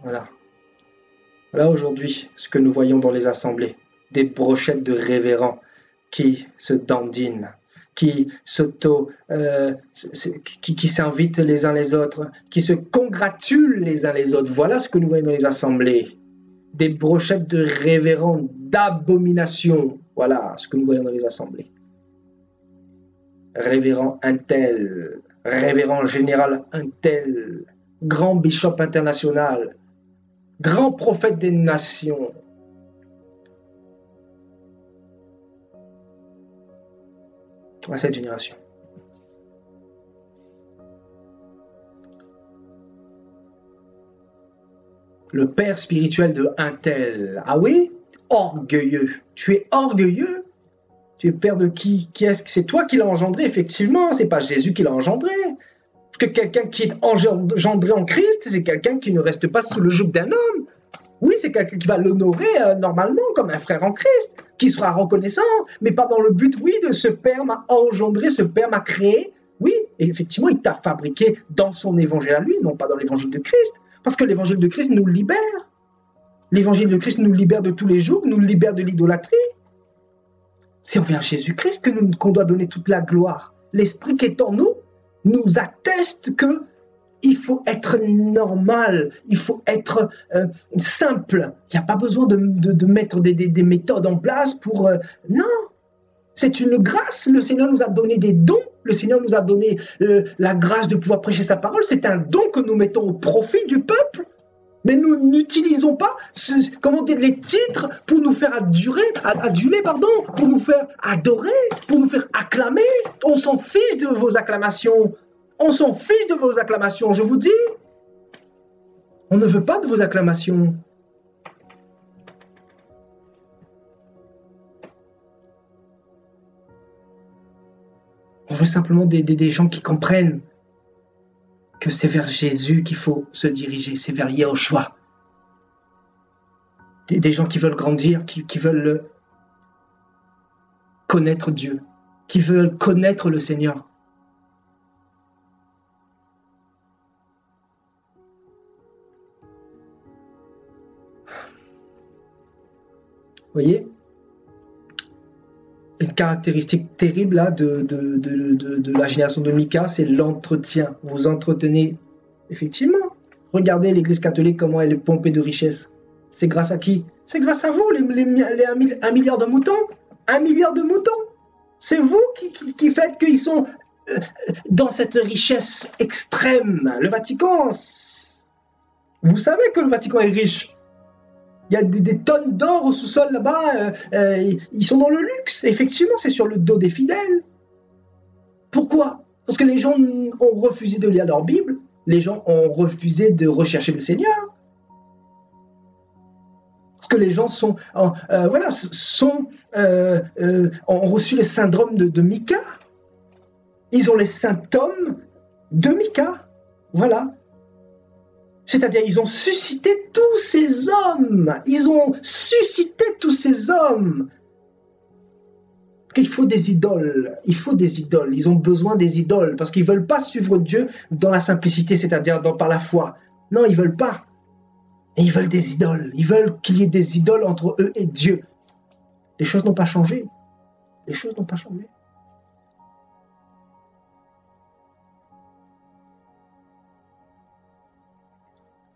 Voilà. Voilà aujourd'hui ce que nous voyons dans les assemblées. Des brochettes de révérends qui se dandinent, qui s'invitent les uns les autres, qui se congratulent les uns les autres. Voilà ce que nous voyons dans les assemblées. Des brochettes de révérends, d'abomination. Voilà ce que nous voyons dans les assemblées. Révérend un tel, révérend général un tel, grand bishop international, grand prophète des nations. À cette génération. Le père spirituel de un tel. Ah oui? Orgueilleux. Tu es orgueilleux? Tu es père de qui? Qui est-ce que c'est toi qui l'as engendré? Effectivement, c'est pas Jésus qui l'a engendré. Parce que quelqu'un qui est engendré en Christ, c'est quelqu'un qui ne reste pas sous le joug d'un homme. Oui, c'est quelqu'un qui va l'honorer normalement comme un frère en Christ, qui sera reconnaissant, mais pas dans le but, oui, de ce père m'a engendré, ce père m'a créé. Oui, et effectivement, il t'a fabriqué dans son évangile à lui, non pas dans l'évangile de Christ. Parce que l'évangile de Christ nous libère. L'évangile de Christ nous libère de tous les jours, nous libère de l'idolâtrie. C'est envers Jésus-Christ qu'on doit donner toute la gloire. L'Esprit qui est en nous atteste que il faut être normal, il faut être simple. Il n'y a pas besoin de mettre des méthodes en place pour... non, c'est une grâce. Le Seigneur nous a donné des dons. Le Seigneur nous a donné la grâce de pouvoir prêcher sa parole. C'est un don que nous mettons au profit du peuple. Mais nous n'utilisons pas les titres pour nous faire aduler, pour nous faire adorer, pour nous faire acclamer. On s'en fiche de vos acclamations. On s'en fiche de vos acclamations, je vous dis. On ne veut pas de vos acclamations. simplement des gens qui comprennent que c'est vers Jésus qu'il faut se diriger, c'est vers Yahushua. Des gens qui veulent grandir, qui veulent connaître Dieu, qui veulent connaître le Seigneur. Vous voyez, une caractéristique terrible là, de la génération de Mika, c'est l'entretien. Vous entretenez, effectivement. Regardez l'Église catholique, comment elle est pompée de richesses. C'est grâce à qui? C'est grâce à vous, les 1 milliard de moutons. 1 milliard de moutons. C'est vous qui faites qu'ils sont dans cette richesse extrême. Le Vatican, vous savez que le Vatican est riche. Il y a des tonnes d'or au sous-sol là-bas. Ils sont dans le luxe. Effectivement, c'est sur le dos des fidèles. Pourquoi? Parce que les gens ont refusé de lire leur Bible. Les gens ont refusé de rechercher le Seigneur. Parce que les gens ont reçu le syndrome de Mika. Ils ont les symptômes de Mika. Voilà. C'est-à-dire, ils ont suscité tous ces hommes. Ils ont suscité tous ces hommes. Il faut des idoles. Il faut des idoles. Ils ont besoin des idoles parce qu'ils ne veulent pas suivre Dieu dans la simplicité, c'est-à-dire par la foi. Non, ils ne veulent pas. Et ils veulent des idoles. Ils veulent qu'il y ait des idoles entre eux et Dieu. Les choses n'ont pas changé. Les choses n'ont pas changé.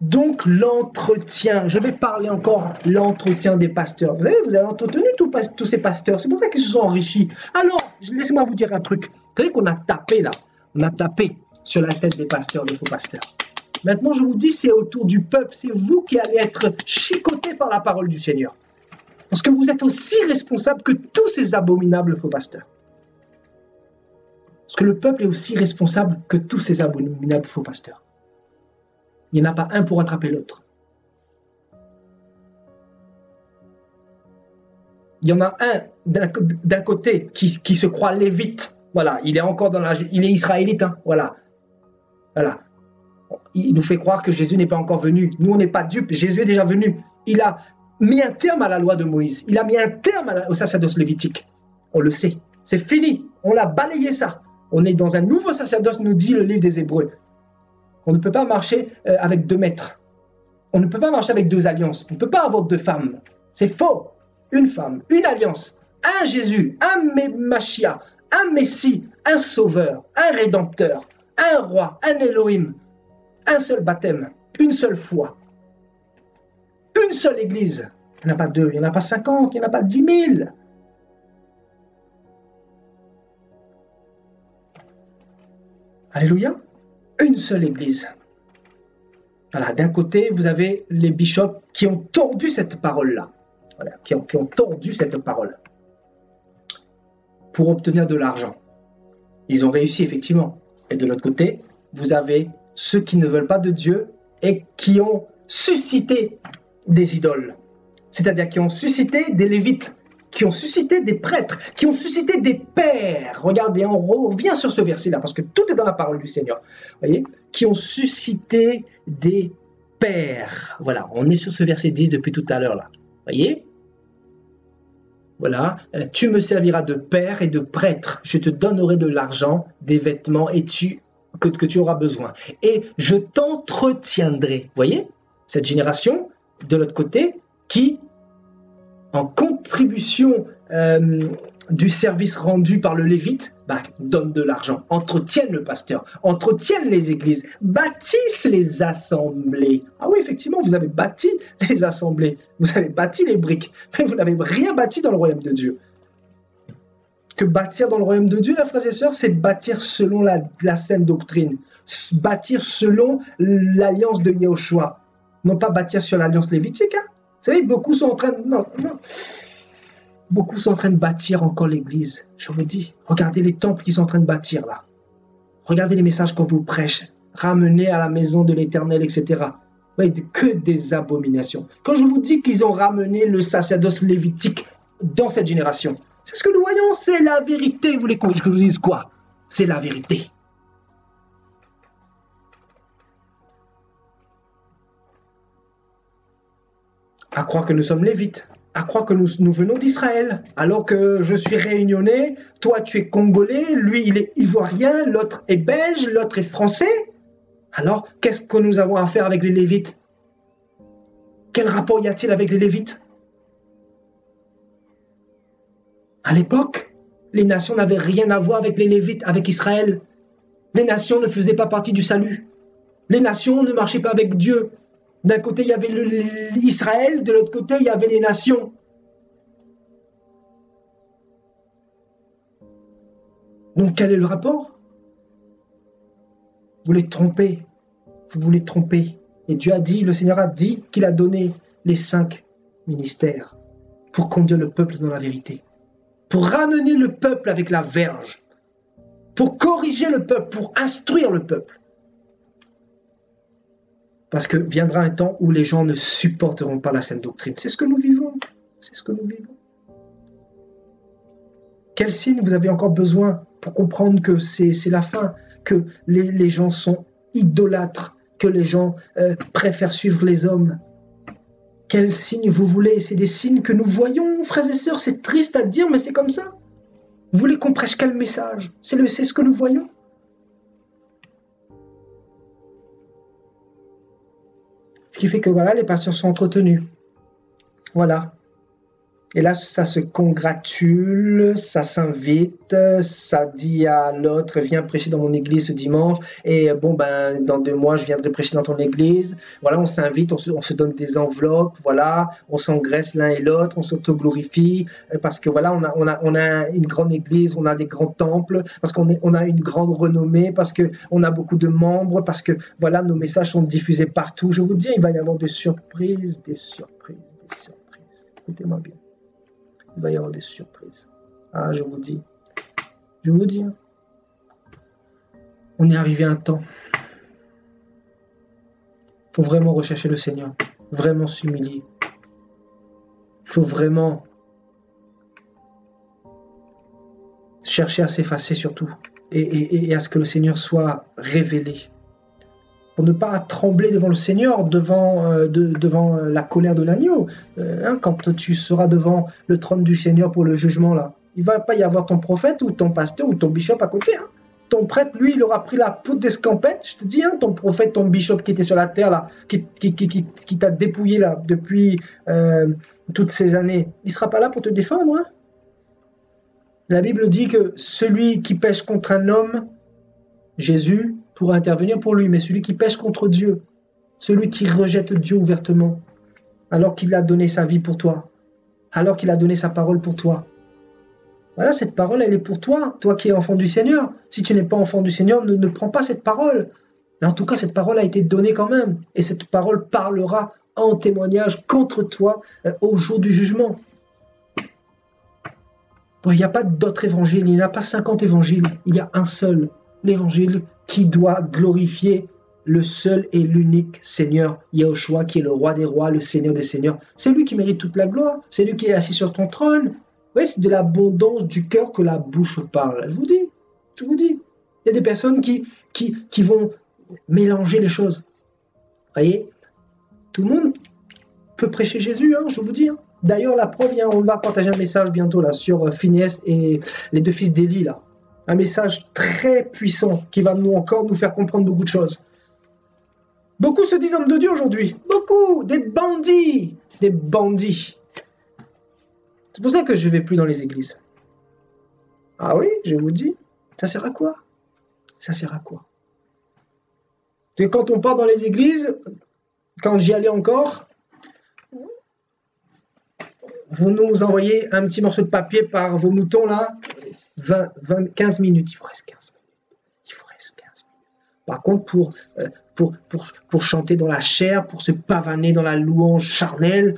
Donc, l'entretien. Je vais parler encore l'entretien des pasteurs. Vous avez entretenu tous ces pasteurs. C'est pour ça qu'ils se sont enrichis. Alors, laissez-moi vous dire un truc. Vous savez qu'on a tapé là. On a tapé sur la tête des pasteurs, des faux pasteurs. Maintenant, je vous dis, c'est autour du peuple. C'est vous qui allez être chicotés par la parole du Seigneur. Parce que vous êtes aussi responsables que tous ces abominables faux pasteurs. Parce que le peuple est aussi responsable que tous ces abominables faux pasteurs. Il n'y en a pas un pour attraper l'autre. Il y en a un d'un côté qui se croit lévite. Voilà, il est encore il est israélite. Hein, voilà. Voilà. Il nous fait croire que Jésus n'est pas encore venu. Nous, on n'est pas dupes. Jésus est déjà venu. Il a mis un terme à la loi de Moïse. Il a mis un terme au sacerdoce lévitique. On le sait. C'est fini. On l'a balayé ça. On est dans un nouveau sacerdoce, nous dit le livre des Hébreux. On ne peut pas marcher avec 2 maîtres. On ne peut pas marcher avec 2 alliances. On ne peut pas avoir 2 femmes. C'est faux. Une femme, une alliance, un Jésus, un Machia, un Messie, un sauveur, un rédempteur, un roi, un Elohim, un seul baptême, une seule foi, une seule église. Il n'y en a pas 2, il n'y en a pas 50, il n'y en a pas 10 000. Alléluia. Une seule église. Voilà, d'un côté, vous avez les bishops qui ont tordu cette parole-là. Voilà, qui ont tordu cette parole pour obtenir de l'argent. Ils ont réussi, effectivement. Et de l'autre côté, vous avez ceux qui ne veulent pas de Dieu et qui ont suscité des idoles. C'est-à-dire qui ont suscité des lévites, qui ont suscité des prêtres, qui ont suscité des pères. Regardez, on revient sur ce verset-là, parce que tout est dans la parole du Seigneur. Voyez, qui ont suscité des pères. Voilà, on est sur ce verset 10 depuis tout à l'heure là. Voyez? Voilà, tu me serviras de père et de prêtre. Je te donnerai de l'argent, des vêtements et que tu auras besoin. Et je t'entretiendrai. Voyez? Cette génération, de l'autre côté, qui, en contribution du service rendu par le Lévite, donne de l'argent, entretiennent le pasteur, entretiennent les églises, bâtissent les assemblées. Ah oui, effectivement, vous avez bâti les assemblées, vous avez bâti les briques, mais vous n'avez rien bâti dans le royaume de Dieu. Que bâtir dans le royaume de Dieu, là, frères et sœurs, c'est bâtir selon la saine doctrine, bâtir selon l'alliance de Yahushua, non pas bâtir sur l'alliance lévitique. Hein. Vous savez, beaucoup sont en train de... Non. Beaucoup sont en train de bâtir encore l'église. Je vous dis, regardez les temples qu'ils sont en train de bâtir là. Regardez les messages qu'on vous prêche. Ramenez à la maison de l'Éternel, etc. Ouais, que des abominations. Quand je vous dis qu'ils ont ramené le sacerdoce lévitique dans cette génération, c'est ce que nous voyons, c'est la vérité. Vous voulez que je vous dise quoi? C'est la vérité. À croire que nous sommes lévites, à croire que nous venons d'Israël, alors que je suis réunionnais, toi tu es congolais, lui il est ivoirien, l'autre est belge, l'autre est français. Alors, qu'est-ce que nous avons à faire avec les Lévites? Quel rapport y a-t-il avec les Lévites? À l'époque, les nations n'avaient rien à voir avec les Lévites, avec Israël. Les nations ne faisaient pas partie du salut. Les nations ne marchaient pas avec Dieu. D'un côté, il y avait Israël, de l'autre côté, il y avait les nations. Donc, quel est le rapport? Vous les trompez. Vous voulez tromper. Et Dieu a dit, le Seigneur a dit qu'il a donné les 5 ministères pour conduire le peuple dans la vérité, pour ramener le peuple avec la verge, pour corriger le peuple, pour instruire le peuple. Parce que viendra un temps où les gens ne supporteront pas la saine doctrine. C'est ce que nous vivons. C'est ce que nous vivons. Quel signe vous avez encore besoin pour comprendre que c'est la fin, que les gens sont idolâtres, que les gens préfèrent suivre les hommes? Quel signe vous voulez? C'est des signes que nous voyons, frères et sœurs. C'est triste à dire, mais c'est comme ça. Vous voulez qu'on prêche quel message? C'est ce que nous voyons. Ce qui fait que voilà, les patients sont entretenus. Voilà. Et là, ça se congratule, ça s'invite, ça dit à l'autre, viens prêcher dans mon église ce dimanche, et bon, ben, dans 2 mois, je viendrai prêcher dans ton église. Voilà, on s'invite, on se donne des enveloppes, voilà, on s'engraisse l'un et l'autre, on s'auto-glorifie, parce que voilà, on a une grande église, on a des grands temples, parce qu'on a une grande renommée, parce qu'on a beaucoup de membres, parce que voilà, nos messages sont diffusés partout. Je vous dis, il va y avoir des surprises, des surprises, des surprises. Écoutez-moi bien. Il va y avoir des surprises. Ah, je vous dis. Je vous dis. On est arrivé à un temps. Il faut vraiment rechercher le Seigneur. Vraiment s'humilier. Il faut vraiment chercher à s'effacer surtout. Et à ce que le Seigneur soit révélé. Pour ne pas trembler devant le Seigneur, devant la colère de l'agneau. Quand tu seras devant le trône du Seigneur pour le jugement, là, il ne va pas y avoir ton prophète ou ton pasteur ou ton bishop à côté. Ton prêtre, lui, il aura pris la poudre d'escampette, je te dis, ton prophète, ton bishop qui était sur la terre, là, qui t'a dépouillé là, depuis toutes ces années, il ne sera pas là pour te défendre. La Bible dit que celui qui pêche contre un homme, Jésus, pourra intervenir pour lui, mais celui qui pêche contre Dieu, celui qui rejette Dieu ouvertement, alors qu'il a donné sa vie pour toi, alors qu'il a donné sa parole pour toi. Voilà, cette parole, elle est pour toi, toi qui es enfant du Seigneur. Si tu n'es pas enfant du Seigneur, ne prends pas cette parole. Mais en tout cas, cette parole a été donnée quand même, et cette parole parlera en témoignage contre toi au jour du jugement. Bon, il n'y a pas d'autre évangile, il n'y a pas 50 évangiles, il y a un seul, l'évangile qui doit glorifier le seul et l'unique Seigneur, Yahushua, qui est le roi des rois, le Seigneur des seigneurs. C'est lui qui mérite toute la gloire, c'est lui qui est assis sur ton trône. Oui, c'est de l'abondance du cœur que la bouche parle. Je vous dis. Il y a des personnes qui vont mélanger les choses. Vous voyez, tout le monde peut prêcher Jésus, je vous dis. D'ailleurs, la preuve, on va partager un message bientôt là, sur Phinéas et les 2 fils d'Élie, là. Un message très puissant qui va encore nous faire comprendre beaucoup de choses. Beaucoup se disent hommes de Dieu aujourd'hui. Beaucoup. Des bandits. Des bandits. C'est pour ça que je ne vais plus dans les églises. Ah oui, je vous dis. Ça sert à quoi? Ça sert à quoi? Et quand on part dans les églises, quand j'y allais encore, vous nous envoyez un petit morceau de papier par vos moutons là, 15 minutes. Il vous reste 15 minutes. Par contre, pour chanter dans la chair, pour se pavaner dans la louange charnelle,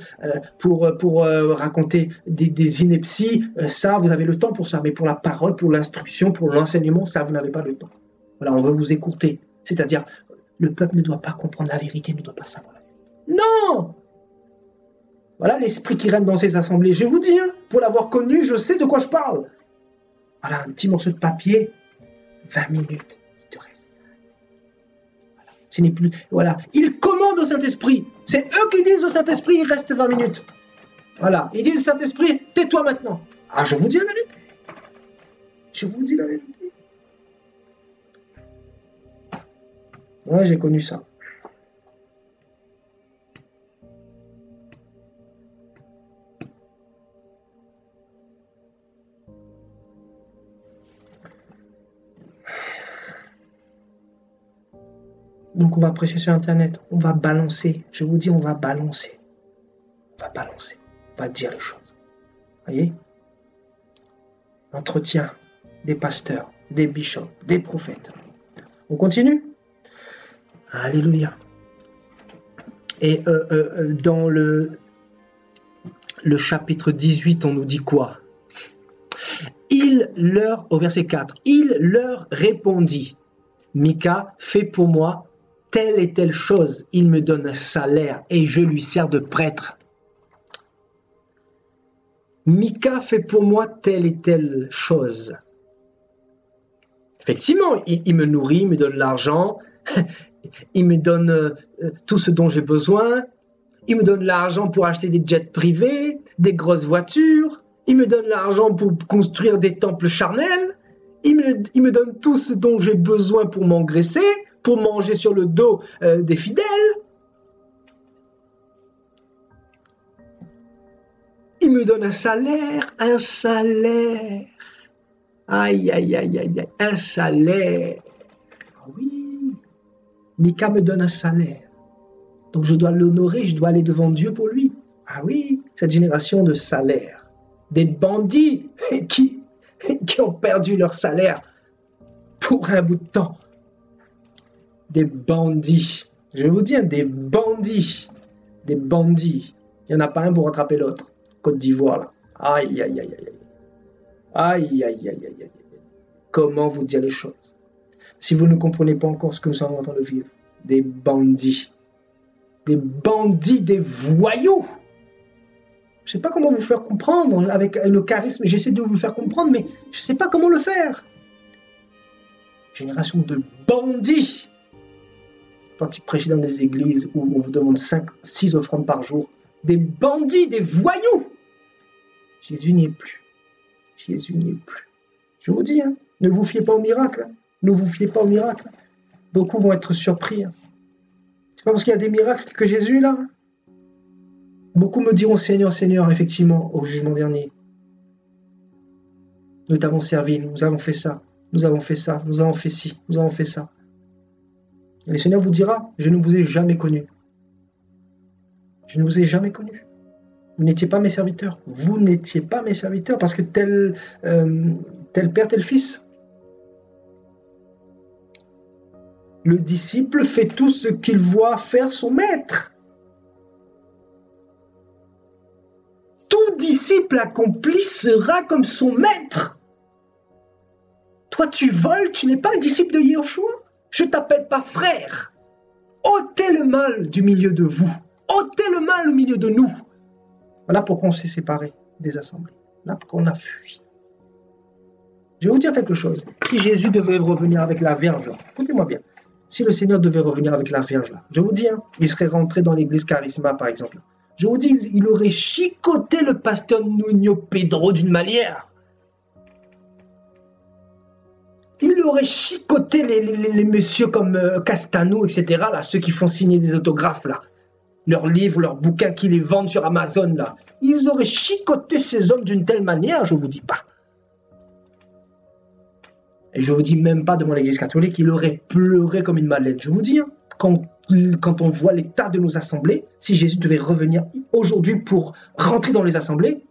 pour raconter des inepties, ça, vous avez le temps pour ça. Mais pour la parole, pour l'instruction, pour l'enseignement, ça, vous n'avez pas le temps. Voilà, on veut vous écourter. C'est-à-dire, le peuple ne doit pas comprendre la vérité, ne doit pas savoir la vérité. Non! Voilà l'esprit qui règne dans ces assemblées. Je vous dis, pour l'avoir connu, je sais de quoi je parle. Voilà, un petit morceau de papier, 20 minutes, il te reste. Voilà. Ce n'est plus... Voilà. Il commande au Saint-Esprit. C'est eux qui disent au Saint-Esprit, il reste 20 minutes. Voilà. Ils disent au Saint-Esprit, tais-toi maintenant. Ah, je vous dis la vérité. Je vous dis la vérité. Ouais, j'ai connu ça. Donc on va prêcher sur Internet, on va balancer. Je vous dis, on va balancer. On va balancer. On va dire les choses. Voyez? Entretien des pasteurs, des bishops, des prophètes. On continue? Alléluia. Et dans le chapitre 18, on nous dit quoi? Au verset 4, il leur répondit, Mika fait pour moi telle et telle chose, il me donne un salaire et je lui sers de prêtre. Mika fait pour moi telle et telle chose. Effectivement, il me nourrit, il me donne l'argent, il me donne tout ce dont j'ai besoin, il me donne l'argent pour acheter des jets privés, des grosses voitures, il me donne l'argent pour construire des temples charnels, il me donne tout ce dont j'ai besoin pour m'engraisser, pour manger sur le dos des fidèles. Il me donne un salaire, Aïe, aïe, aïe, aïe, aïe, un salaire. Oui, Mika me donne un salaire. Donc je dois l'honorer, je dois aller devant Dieu pour lui. Ah oui, cette génération de salaire. Des bandits qui ont perdu leur salaire pour un bout de temps. Des bandits. Je vais vous dire, des bandits. Des bandits. Il n'y en a pas un pour rattraper l'autre. Côte d'Ivoire, là. Aïe, aïe, aïe, aïe, aïe. Aïe, aïe, aïe, aïe, aïe. Comment vous dire les choses? Si vous ne comprenez pas encore ce que nous sommes en train de vivre. Des bandits. Des bandits, des voyous. Je ne sais pas comment vous faire comprendre avec le charisme. J'essaie de vous faire comprendre, mais je ne sais pas comment le faire. Génération de bandits. Quand ils prêchent dans des églises où on vous demande 5, 6 offrandes par jour. Des bandits, des voyous. Jésus n'y est plus. Jésus n'y est plus. Je vous dis, hein, ne vous fiez pas au miracle. Hein. Ne vous fiez pas au miracle. Beaucoup vont être surpris. Hein. C'est pas parce qu'il y a des miracles que Jésus est là. Hein. Beaucoup me diront Seigneur, Seigneur, effectivement, au jugement dernier. Nous t'avons servi, nous avons fait ça, nous avons fait ça, nous avons fait ci, nous avons fait ça. Et le Seigneur vous dira, je ne vous ai jamais connu. Je ne vous ai jamais connu. Vous n'étiez pas mes serviteurs. Vous n'étiez pas mes serviteurs parce que tel père, tel fils. Le disciple fait tout ce qu'il voit faire son maître. Tout disciple accompli sera comme son maître. Toi, tu voles, tu n'es pas un disciple de Yeshua. Je ne t'appelle pas frère. Ôtez le mal du milieu de vous. Ôtez le mal au milieu de nous. Voilà pourquoi on s'est séparés des assemblées. Là pourquoi on a fui. Je vais vous dire quelque chose. Si Jésus devait revenir avec la Vierge, écoutez-moi bien. Si le Seigneur devait revenir avec la Vierge, là, je vous dis, hein, il serait rentré dans l'église Charisma, par exemple. Je vous dis, il aurait chicoté le pasteur Nuno Pedro d'une manière. Il aurait chicoté les messieurs comme Castano, etc., là, ceux qui font signer des autographes, là. Leurs livres, leurs bouquins qui les vendent sur Amazon, là. Ils auraient chicoté ces hommes d'une telle manière, je vous dis pas. Et je vous dis même pas devant l'église catholique, il aurait pleuré comme une malade. Je vous dis, hein, quand on voit l'état de nos assemblées, si Jésus devait revenir aujourd'hui pour rentrer dans les assemblées,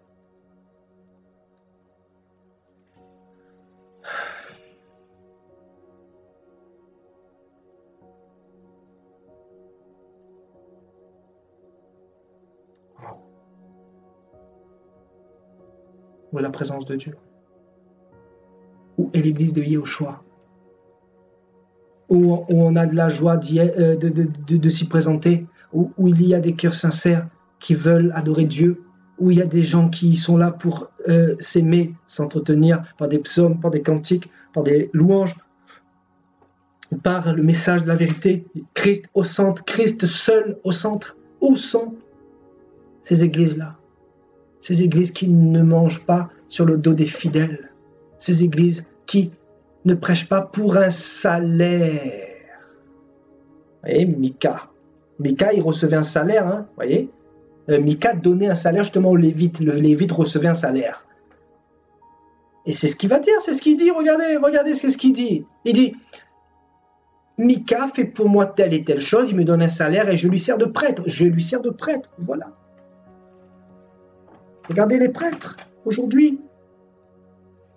où est la présence de Dieu? Où est l'église de Yeshua? Où on a de la joie de s'y présenter, où il y a des cœurs sincères qui veulent adorer Dieu, où il y a des gens qui sont là pour s'aimer, s'entretenir par des psaumes, par des cantiques, par des louanges, par le message de la vérité. Christ au centre, Christ seul au centre. Où sont ces églises-là? Ces églises qui ne mangent pas sur le dos des fidèles. Ces églises qui ne prêchent pas pour un salaire. Vous voyez, Mika. Mika, il recevait un salaire, hein, vous voyez. Mika donnait un salaire justement aux Lévites. Le Lévite recevait un salaire. Et c'est ce qu'il va dire, c'est ce qu'il dit. Regardez, c'est ce qu'il dit. Il dit, Mika fait pour moi telle et telle chose, il me donne un salaire et je lui sers de prêtre. Je lui sers de prêtre, voilà. Regardez les prêtres, aujourd'hui,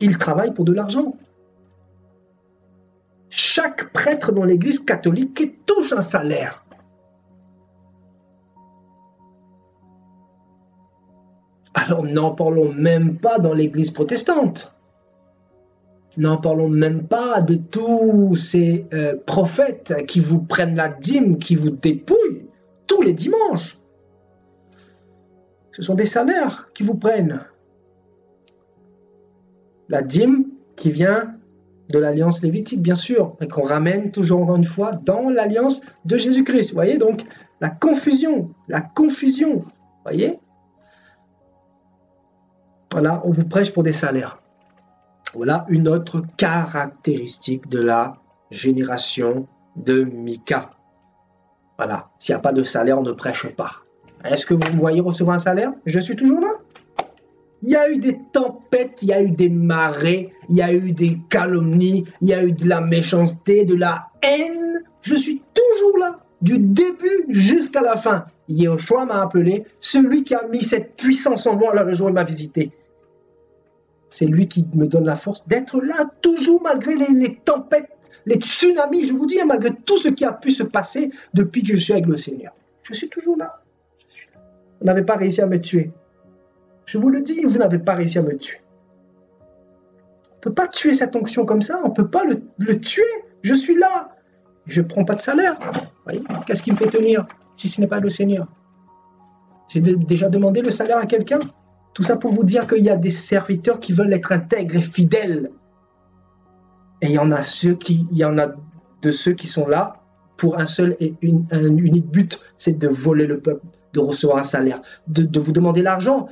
ils travaillent pour de l'argent. Chaque prêtre dans l'église catholique touche un salaire. Alors n'en parlons même pas dans l'église protestante. N'en parlons même pas de tous ces prophètes qui vous prennent la dîme, qui vous dépouillent tous les dimanches. Ce sont des salaires qui vous prennent. La dîme qui vient de l'alliance lévitique, bien sûr, et qu'on ramène toujours encore une fois dans l'alliance de Jésus-Christ. Vous voyez, donc, la confusion, vous voyez. Voilà, on vous prêche pour des salaires. Voilà une autre caractéristique de la génération de Mika. Voilà, s'il n'y a pas de salaire, on ne prêche pas. Est-ce que vous me voyez recevoir un salaire? Je suis toujours là. Il y a eu des tempêtes, il y a eu des marées, il y a eu des calomnies, il y a eu de la méchanceté, de la haine. Je suis toujours là, du début jusqu'à la fin. Yehoshua m'a appelé, celui qui a mis cette puissance en moi là, le jour où il m'a visité. C'est lui qui me donne la force d'être là, toujours malgré les tempêtes, les tsunamis, je vous dis, malgré tout ce qui a pu se passer depuis que je suis avec le Seigneur. Je suis toujours là. Je suis là. Vous n'avez pas réussi à me tuer. Je vous le dis, vous n'avez pas réussi à me tuer. On ne peut pas tuer cette onction comme ça, on ne peut pas le tuer. Je suis là. Je ne prends pas de salaire. Qu'est-ce qui me fait tenir si ce n'est pas le Seigneur? J'ai déjà demandé le salaire à quelqu'un. Tout ça pour vous dire qu'il y a des serviteurs qui veulent être intègres et fidèles. Et il y en a de ceux qui sont là pour un seul et un unique but, c'est de voler le peuple, de recevoir un salaire, de vous demander l'argent,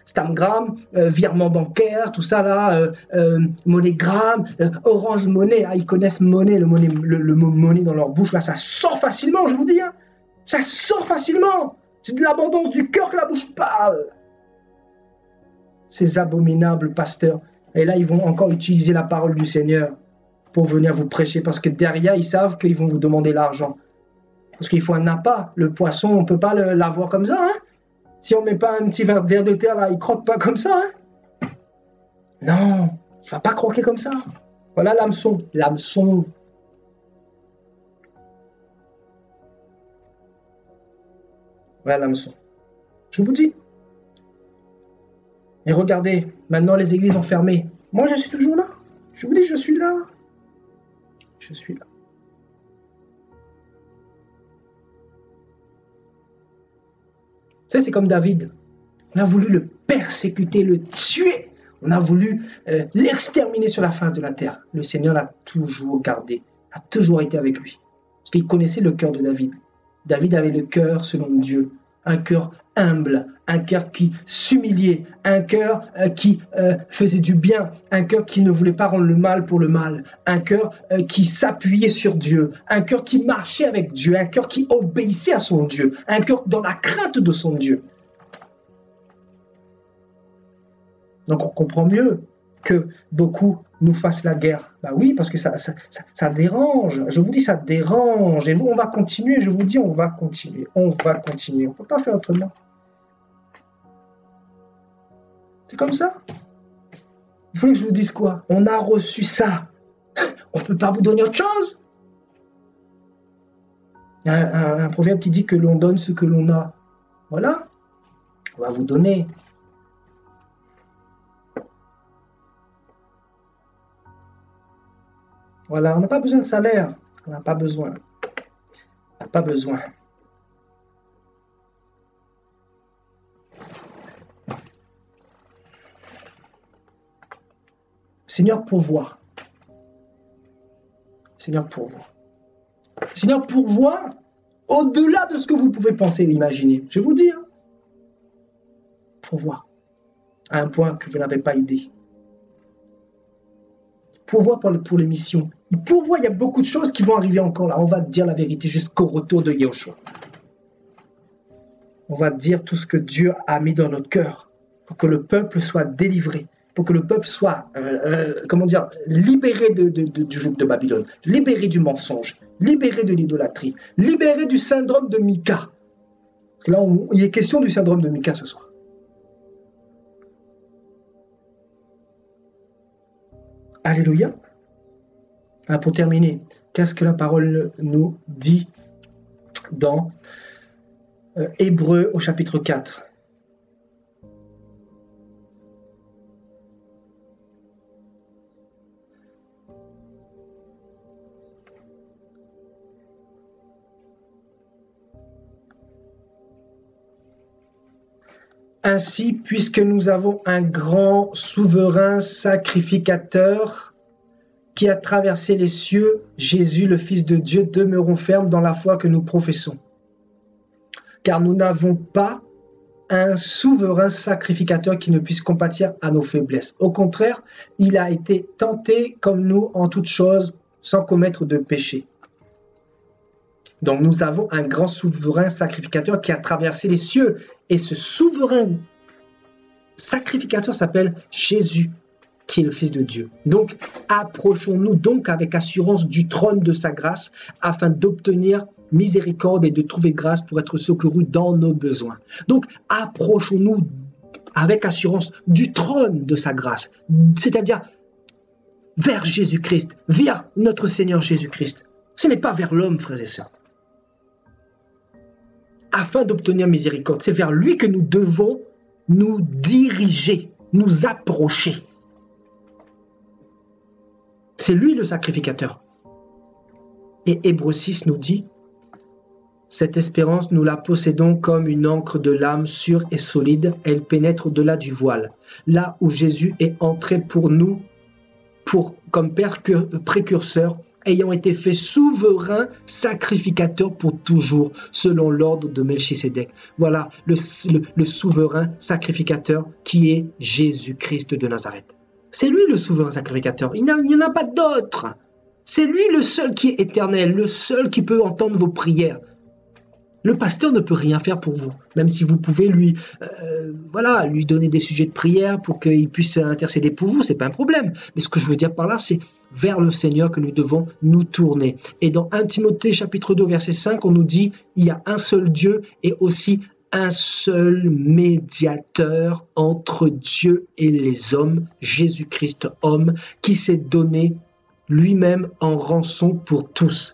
Stamgram, virement bancaire, tout ça là, MoneyGram, Orange Money, ils connaissent Money, le mot Money dans leur bouche, là, ça sort facilement, je vous dis, hein, ça sort facilement, c'est de l'abondance du cœur que la bouche parle. Ces abominables pasteurs, et là ils vont encore utiliser la parole du Seigneur pour venir vous prêcher, parce que derrière ils savent qu'ils vont vous demander l'argent. Parce qu'il faut un appât. Le poisson, on ne peut pas l'avoir comme ça. Hein? Si on ne met pas un petit verre de terre, là, il ne croque pas comme ça. Hein? Non, il ne va pas croquer comme ça. Voilà l'hameçon. L'hameçon. Voilà l'hameçon. Je vous dis. Et regardez, maintenant les églises ont fermé. Moi, je suis toujours là. Je vous dis, je suis là. Je suis là. Ça, c'est comme David. On a voulu le persécuter, le tuer. On a voulu l'exterminer sur la face de la terre. Le Seigneur l'a toujours gardé, a toujours été avec lui. Parce qu'il connaissait le cœur de David. David avait le cœur selon Dieu. Un cœur humble, un cœur qui s'humiliait, un cœur qui faisait du bien, un cœur qui ne voulait pas rendre le mal pour le mal, un cœur qui s'appuyait sur Dieu, un cœur qui marchait avec Dieu, un cœur qui obéissait à son Dieu, un cœur dans la crainte de son Dieu. Donc on comprend mieux que beaucoup nous fassent la guerre. Ben oui, parce que ça dérange. Je vous dis, ça dérange. Et nous, on va continuer. Je vous dis, on va continuer. On va continuer. On ne peut pas faire autrement. C'est comme ça. Vous voulez que je vous dise quoi? On a reçu ça. On ne peut pas vous donner autre chose. Il y a un proverbe qui dit que l'on donne ce que l'on a. Voilà. On va vous donner. Voilà, on n'a pas besoin de salaire. On n'a pas besoin. On n'a pas besoin. Le Seigneur pourvoit. Le Seigneur pourvoit. Le Seigneur pourvoit au-delà de ce que vous pouvez penser et imaginer. Je vous dis, pourvoit à un point que vous n'avez pas idée. Pourvoit pour les missions. Il pourvoit, il y a beaucoup de choses qui vont arriver encore là. On va dire la vérité jusqu'au retour de Yahushua. On va dire tout ce que Dieu a mis dans notre cœur pour que le peuple soit délivré, pour que le peuple soit, libéré du joug de Babylone, libéré du mensonge, libéré de l'idolâtrie, libéré du syndrome de Mika. Là, il est question du syndrome de Mika ce soir. Alléluia. Alors pour terminer, qu'est-ce que la parole nous dit dans Hébreux au chapitre 4? Ainsi, puisque nous avons un grand souverain sacrificateur qui a traversé les cieux, Jésus, le Fils de Dieu, demeurons fermes dans la foi que nous professons. Car nous n'avons pas un souverain sacrificateur qui ne puisse compatir à nos faiblesses. Au contraire, il a été tenté comme nous en toutes choses, sans commettre de péché. Donc nous avons un grand souverain sacrificateur qui a traversé les cieux. Et ce souverain sacrificateur s'appelle Jésus, qui est le Fils de Dieu. Donc approchons-nous donc avec assurance du trône de sa grâce, afin d'obtenir miséricorde et de trouver grâce pour être secourus dans nos besoins. Donc approchons-nous avec assurance du trône de sa grâce, c'est-à-dire vers Jésus-Christ, vers notre Seigneur Jésus-Christ. Ce n'est pas vers l'homme, frères et sœurs. Afin d'obtenir miséricorde, c'est vers lui que nous devons nous diriger, nous approcher. C'est lui le sacrificateur. Et Hébreux 6 nous dit, cette espérance, nous la possédons comme une ancre de l'âme sûre et solide, elle pénètre au-delà du voile. Là où Jésus est entré pour nous, comme précurseur, ayant été fait souverain sacrificateur pour toujours, selon l'ordre de Melchisédek. Voilà le souverain sacrificateur qui est Jésus-Christ de Nazareth. C'est lui le souverain sacrificateur, il n'y en a pas d'autre. C'est lui le seul qui est éternel, le seul qui peut entendre vos prières. Le pasteur ne peut rien faire pour vous, même si vous pouvez lui donner des sujets de prière pour qu'il puisse intercéder pour vous, c'est pas un problème. Mais ce que je veux dire par là, c'est vers le Seigneur que nous devons nous tourner. Et dans 1 Timothée chapitre 2 verset 5, on nous dit, il y a un seul Dieu et aussi un seul médiateur entre Dieu et les hommes, Jésus-Christ homme, qui s'est donné lui-même en rançon pour tous.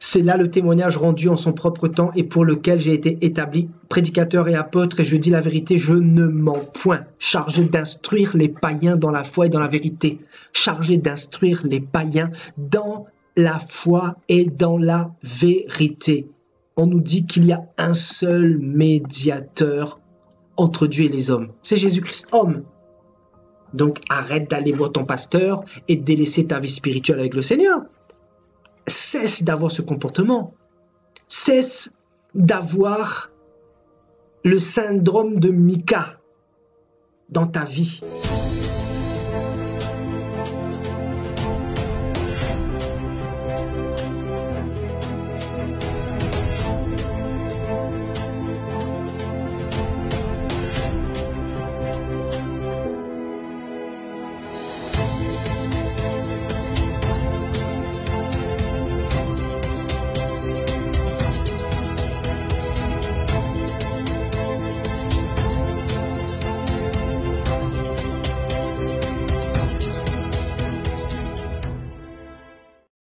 C'est là le témoignage rendu en son propre temps et pour lequel j'ai été établi prédicateur et apôtre, et je dis la vérité, je ne mens point, chargé d'instruire les païens dans la foi et dans la vérité, chargé d'instruire les païens dans la foi et dans la vérité. On nous dit qu'il y a un seul médiateur entre Dieu et les hommes, c'est Jésus-Christ homme. Donc arrête d'aller voir ton pasteur et de délaisser ta vie spirituelle avec le Seigneur. Cesse d'avoir ce comportement. Cesse d'avoir le syndrome de Mika dans ta vie.